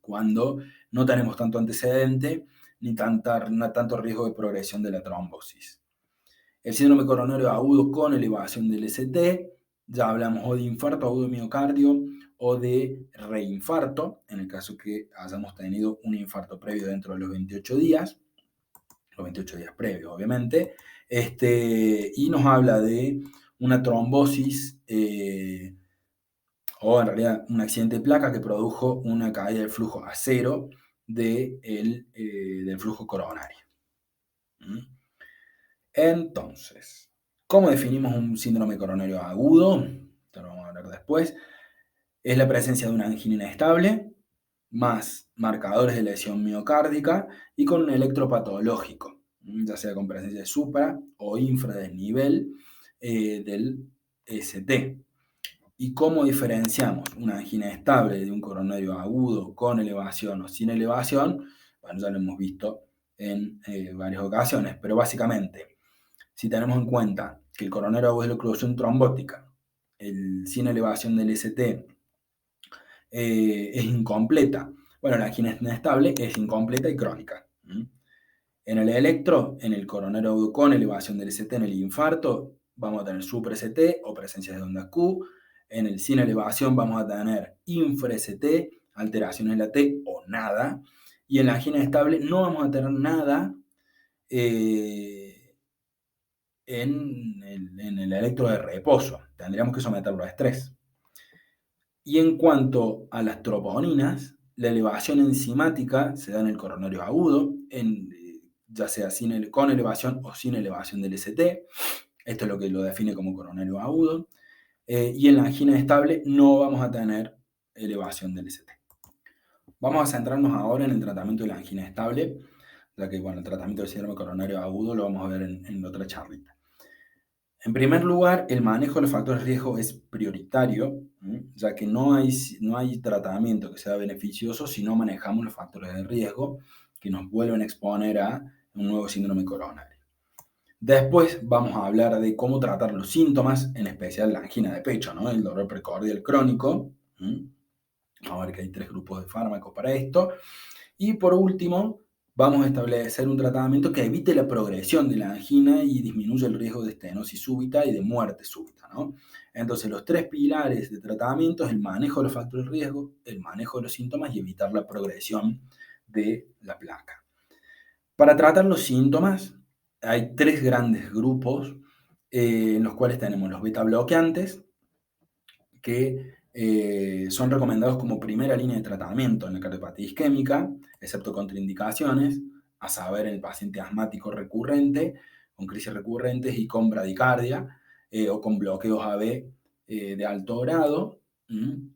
cuando no tenemos tanto antecedente ni tanto riesgo de progresión de la trombosis. El síndrome coronario agudo con elevación del ST, ya hablamos o de infarto agudo de miocardio o de reinfarto, en el caso que hayamos tenido un infarto previo dentro de los 28 días, los 28 días previos, obviamente, y nos habla de una trombosis o en realidad un accidente de placa que produjo una caída del flujo a cero del flujo coronario. Entonces, ¿cómo definimos un síndrome coronario agudo? Esto lo vamos a hablar después. Es la presencia de una angina inestable, más marcadores de lesión miocárdica y con un electropatológico, ya sea con presencia de supra o infradesnivel del ST. ¿Y cómo diferenciamos una angina estable de un coronario agudo con elevación o sin elevación? Bueno, ya lo hemos visto en varias ocasiones, pero básicamente, si tenemos en cuenta que el coronario agudo es la oclusión trombótica, el sin elevación del ST es incompleta, bueno, la angina inestable es incompleta y crónica. En el electro, en el coronario agudo con elevación del ST en el infarto, vamos a tener super ST o presencia de ondas Q. En el sin elevación vamos a tener infra ST, alteraciones en la T o nada. Y en la angina estable no vamos a tener nada en el electro de reposo. Tendríamos que someterlo a estrés. Y en cuanto a las troponinas, la elevación enzimática se da en el coronario agudo, ya sea con elevación o sin elevación del ST. Esto es lo que lo define como coronario agudo. Y en la angina estable no vamos a tener elevación del ST. Vamos a centrarnos ahora en el tratamiento de la angina estable, ya que bueno, el tratamiento del síndrome coronario agudo lo vamos a ver en otra charlita. En primer lugar, el manejo de los factores de riesgo es prioritario, ya que no hay tratamiento que sea beneficioso si no manejamos los factores de riesgo que nos vuelven a exponer a un nuevo síndrome coronario. Después vamos a hablar de cómo tratar los síntomas, en especial la angina de pecho, ¿no? El dolor precordial crónico. Vamos a ver que hay 3 grupos de fármacos para esto. Y por último, vamos a establecer un tratamiento que evite la progresión de la angina y disminuya el riesgo de estenosis súbita y de muerte súbita, ¿no? Entonces, los 3 pilares de tratamiento es el manejo de los factores de riesgo, el manejo de los síntomas y evitar la progresión de la placa. Para tratar los síntomas, hay 3 grandes grupos en los cuales tenemos los beta bloqueantes, que son recomendados como primera línea de tratamiento en la cardiopatía isquémica, excepto contraindicaciones, a saber, en el paciente asmático recurrente, con crisis recurrentes y con bradicardia, o con bloqueos AB de alto grado,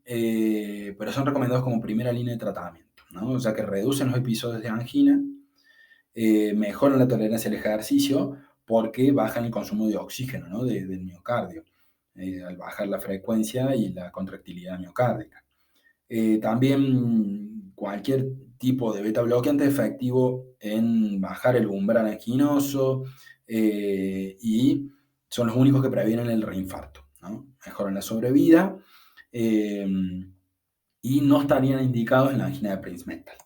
pero son recomendados como primera línea de tratamiento, ¿no? O sea que reducen los episodios de angina, mejoran la tolerancia al ejercicio, porque bajan el consumo de oxígeno, ¿no? del miocardio. Al bajar la frecuencia y la contractilidad miocárdica. También cualquier tipo de beta bloqueante es efectivo en bajar el umbral anginoso y son los únicos que previenen el reinfarto, ¿no? Mejoran la sobrevida y no estarían indicados en la angina de Prinzmetal.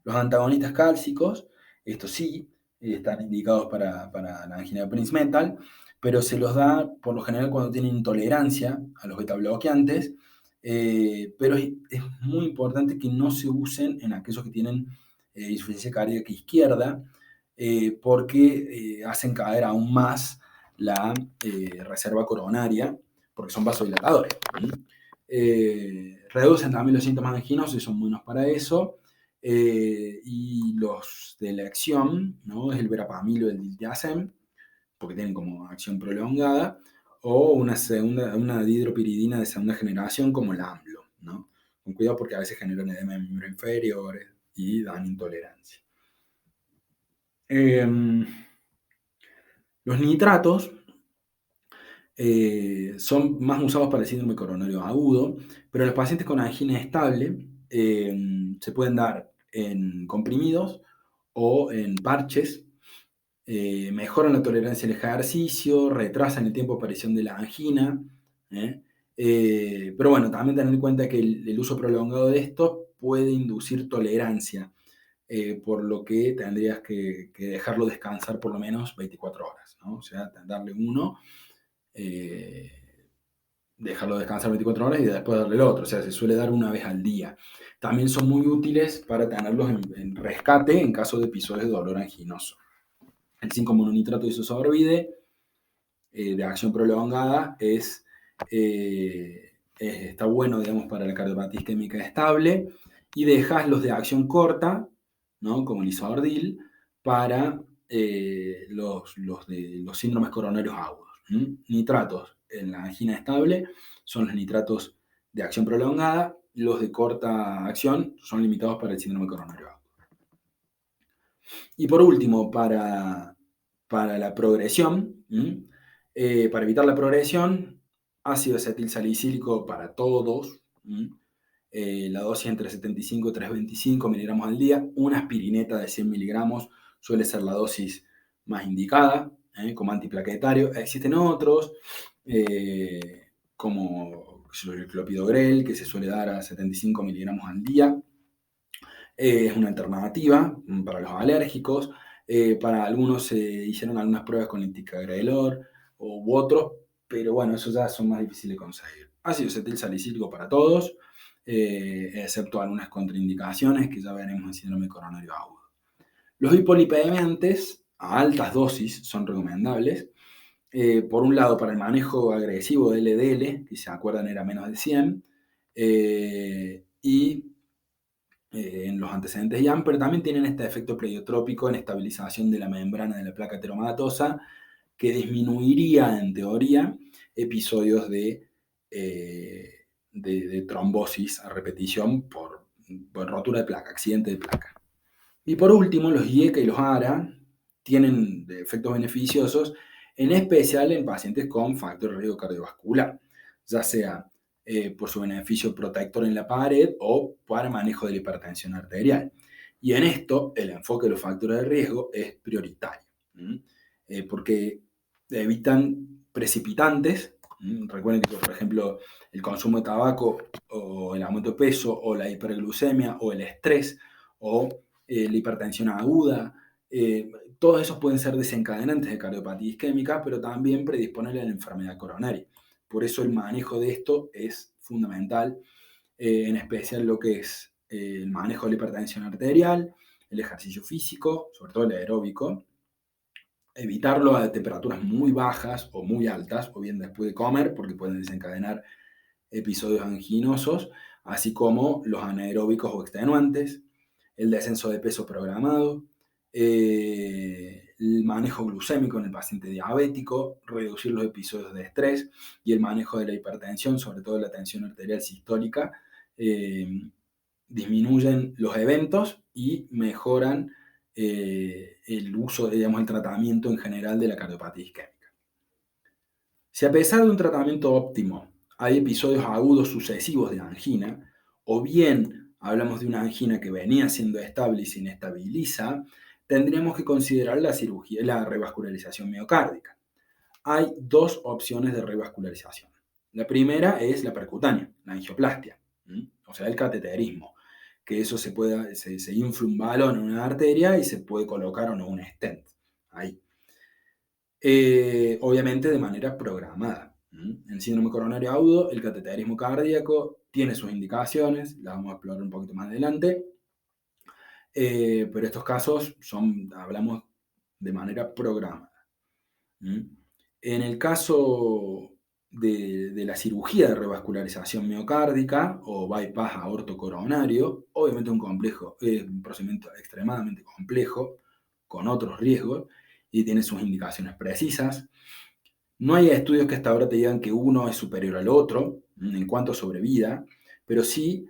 Los antagonistas cálcicos, estos sí, están indicados para la angina de Prinzmetal, pero se los da por lo general cuando tienen intolerancia a los beta bloqueantes, pero es muy importante que no se usen en aquellos que tienen insuficiencia cardíaca izquierda, porque hacen caer aún más la reserva coronaria, porque son vasodilatadores. Reducen también los síntomas anginosos y son buenos para eso. Y los de la acción, ¿no? Es el verapamil o el diltiazem, porque tienen como acción prolongada, o una dihidropiridina de segunda generación como el AMLO, ¿no? Con cuidado porque a veces generan edema de miembros inferiores y dan intolerancia. Los nitratos son más usados para el síndrome coronario agudo, pero en los pacientes con angina estable se pueden dar en comprimidos o en parches. Mejoran la tolerancia al ejercicio, retrasan el tiempo de aparición de la angina. Pero bueno, también tener en cuenta que el uso prolongado de estos puede inducir tolerancia, por lo que tendrías que dejarlo descansar por lo menos 24 horas, ¿no? O sea, darle uno, dejarlo descansar 24 horas y después darle el otro. O sea, se suele dar una vez al día. También son muy útiles para tenerlos en rescate en caso de episodios de dolor anginoso. El 5-mononitrato de isosorbide de acción prolongada está bueno, digamos, para la cardiopatía isquémica estable, y dejas los de acción corta, ¿no? Como el isordil, para los síndromes coronarios agudos. Nitratos en la angina estable son los nitratos de acción prolongada, los de corta acción son limitados para el síndrome coronario agudo. Y por último, para la progresión, para evitar la progresión, ácido acetil salicílico para todos, la dosis entre 75 y 325 miligramos al día, una aspirineta de 100 miligramos suele ser la dosis más indicada, como antiplaquetario. Existen otros, como el clopidogrel, que se suele dar a 75 miligramos al día. Es una alternativa para los alérgicos. Para algunos se hicieron algunas pruebas con el ticagrelor u otros, pero bueno, esos ya son más difíciles de conseguir. Ácido acetil salicílico para todos, excepto algunas contraindicaciones que ya veremos en síndrome coronario agudo. Los hipolipemiantes a altas dosis son recomendables. Por un lado, para el manejo agresivo de LDL, que si se acuerdan era menos de 100, y en los antecedentes IAM, pero también tienen este efecto pleiotrópico en estabilización de la membrana de la placa ateromatosa, que disminuiría, en teoría, episodios de trombosis a repetición por rotura de placa, accidente de placa. Y por último, los IECA y los ARA tienen efectos beneficiosos, en especial en pacientes con factor de riesgo cardiovascular, ya sea por su beneficio protector en la pared o para manejo de la hipertensión arterial. Y en esto, el enfoque de los factores de riesgo es prioritario, porque evitan precipitantes. Recuerden que, por ejemplo, el consumo de tabaco o el aumento de peso o la hiperglucemia o el estrés o la hipertensión aguda, todos esos pueden ser desencadenantes de cardiopatía isquémica, pero también predisponen a la enfermedad coronaria. Por eso el manejo de esto es fundamental, en especial lo que es el manejo de la hipertensión arterial, el ejercicio físico, sobre todo el aeróbico, evitarlo a temperaturas muy bajas o muy altas, o bien después de comer, porque pueden desencadenar episodios anginosos, así como los anaeróbicos o extenuantes, el descenso de peso programado, el manejo glucémico en el paciente diabético, reducir los episodios de estrés y el manejo de la hipertensión, sobre todo la tensión arterial sistólica, disminuyen los eventos y mejoran el uso, digamos, el tratamiento en general de la cardiopatía isquémica. Si a pesar de un tratamiento óptimo hay episodios agudos sucesivos de angina, o bien hablamos de una angina que venía siendo estable y se inestabiliza, tendríamos que considerar la cirugía, la revascularización miocárdica. Hay dos opciones de revascularización. La primera es la percutánea, la angioplastia, o sea, el cateterismo, que eso se infla un balón en una arteria y se puede colocar o no un stent ahí. Obviamente de manera programada. En síndrome coronario agudo, el cateterismo cardíaco tiene sus indicaciones, las vamos a explorar un poquito más adelante, pero estos casos hablamos de manera programada. En el caso de la cirugía de revascularización miocárdica o bypass aortocoronario, obviamente un procedimiento extremadamente complejo, con otros riesgos, y tiene sus indicaciones precisas. No hay estudios que hasta ahora te digan que uno es superior al otro en cuanto a sobrevida, pero sí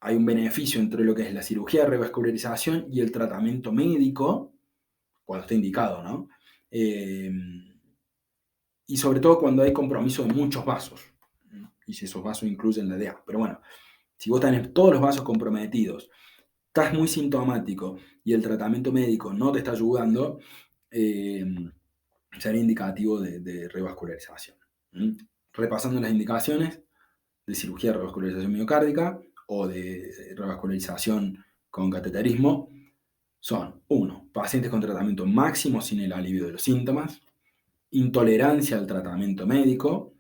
hay un beneficio entre lo que es la cirugía de revascularización y el tratamiento médico, cuando está indicado, ¿no? Eh, y sobre todo cuando hay compromiso de muchos vasos, y si esos vasos incluyen la DA. Pero bueno, si vos tenés todos los vasos comprometidos, estás muy sintomático y el tratamiento médico no te está ayudando, sería indicativo de revascularización. Repasando las indicaciones de cirugía de revascularización miocárdica o de revascularización con cateterismo son: 1. Pacientes con tratamiento máximo sin el alivio de los síntomas, intolerancia al tratamiento médico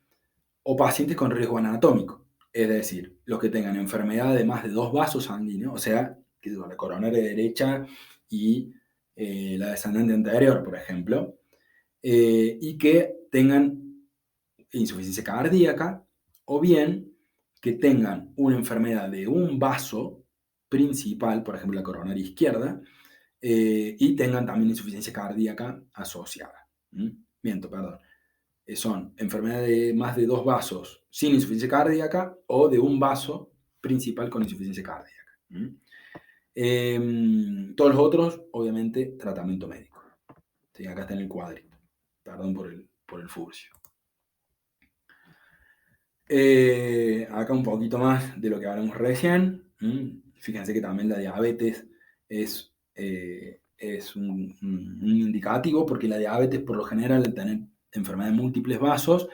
o pacientes con riesgo anatómico, es decir, los que tengan enfermedad de más de 2 vasos sanguíneos, o sea, que la coronaria derecha y la descendente anterior, por ejemplo, y que tengan insuficiencia cardíaca, o bien que tengan una enfermedad de un vaso principal, por ejemplo la coronaria izquierda, y tengan también insuficiencia cardíaca asociada. Miento, perdón. Son enfermedades de más de 2 vasos sin insuficiencia cardíaca o de un vaso principal con insuficiencia cardíaca. Todos los otros, obviamente, tratamiento médico. Sí, acá está en el cuadrito. Perdón por el furcio. Acá un poquito más de lo que hablamos recién. Fíjense que también la diabetes es un indicativo, porque la diabetes por lo general al tener enfermedad de múltiples vasos,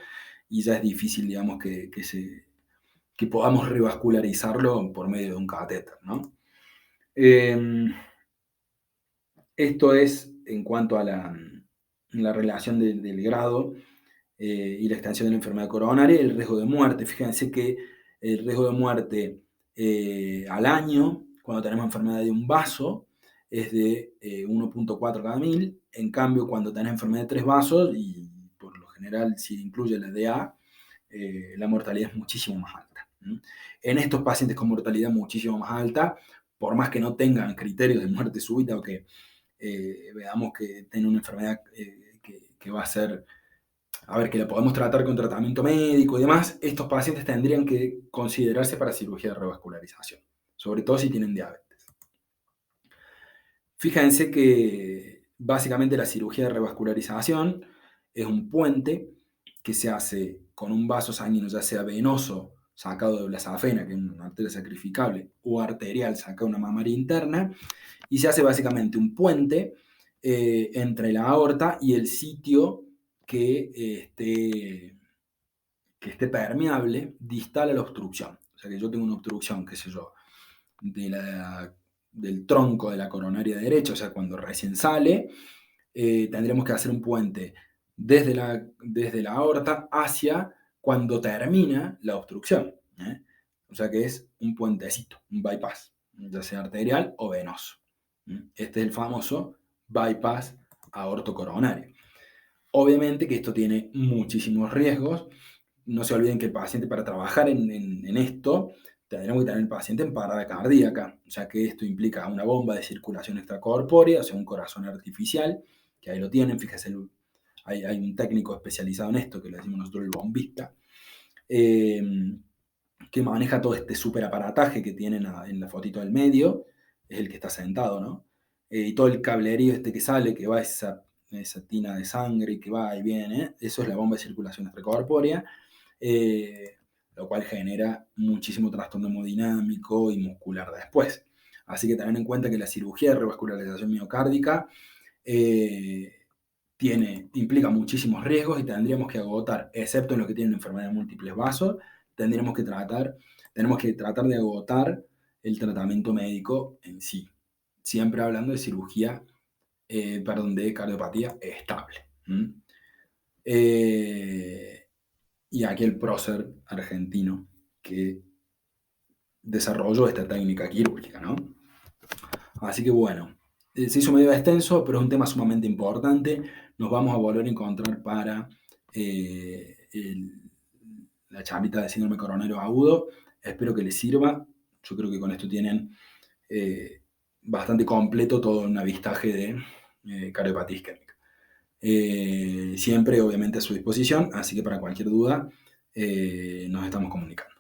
y ya es difícil, digamos, que podamos revascularizarlo por medio de un catéter, ¿no? Esto es en cuanto a la relación del grado y la extensión de la enfermedad coronaria y el riesgo de muerte. Fíjense que el riesgo de muerte al año, cuando tenemos enfermedad de un vaso, es de 1.4 cada 1000. En cambio, cuando tenés enfermedad de 3 vasos, y por lo general si incluye la DA, la mortalidad es muchísimo más alta. En estos pacientes con mortalidad muchísimo más alta, por más que no tengan criterios de muerte súbita o que veamos que tienen una enfermedad que va a ser, que la podemos tratar con tratamiento médico y demás, estos pacientes tendrían que considerarse para cirugía de revascularización, sobre todo si tienen diabetes. Fíjense que básicamente la cirugía de revascularización es un puente que se hace con un vaso sanguíneo, ya sea venoso, sacado de la safena, que es una arteria sacrificable, o arterial, sacado de una mamaria interna, y se hace básicamente un puente entre la aorta y el sitio que esté permeable distal a la obstrucción. O sea que yo tengo una obstrucción, qué sé yo, del tronco de la coronaria derecha, o sea, cuando recién sale, tendremos que hacer un puente desde la aorta hacia cuando termina la obstrucción. O sea que es un puentecito, un bypass, ya sea arterial o venoso. Este es el famoso bypass aortocoronario. Obviamente que esto tiene muchísimos riesgos. No se olviden que el paciente, para trabajar en esto, tendremos que tener el paciente en parada cardíaca, ya que esto implica una bomba de circulación extracorpórea, o sea, un corazón artificial, que ahí lo tienen. Fíjense, hay un técnico especializado en esto, que le decimos nosotros el bombista, que maneja todo este superaparataje que tienen en la fotito del medio, es el que está sentado, ¿no? Y todo el cablerío que sale, que va esa tina de sangre que va y viene, eso es la bomba de circulación extracorpórea, lo cual genera muchísimo trastorno hemodinámico y muscular después. Así que tengan en cuenta que la cirugía de revascularización miocárdica implica muchísimos riesgos y tendríamos que agotar, excepto en los que tienen enfermedad de múltiples vasos, tenemos que tratar de agotar el tratamiento médico en sí. Siempre hablando de cirugía, de cardiopatía estable. Y aquí el prócer argentino que desarrolló esta técnica quirúrgica, ¿no? Así que bueno, se hizo medio extenso, pero es un tema sumamente importante. Nos vamos a volver a encontrar para la charlita de síndrome coronario agudo. Espero que les sirva. Yo creo que con esto tienen bastante completo todo un avistaje de cardiopatía isquémica. Siempre, obviamente, a su disposición, así que para cualquier duda nos estamos comunicando.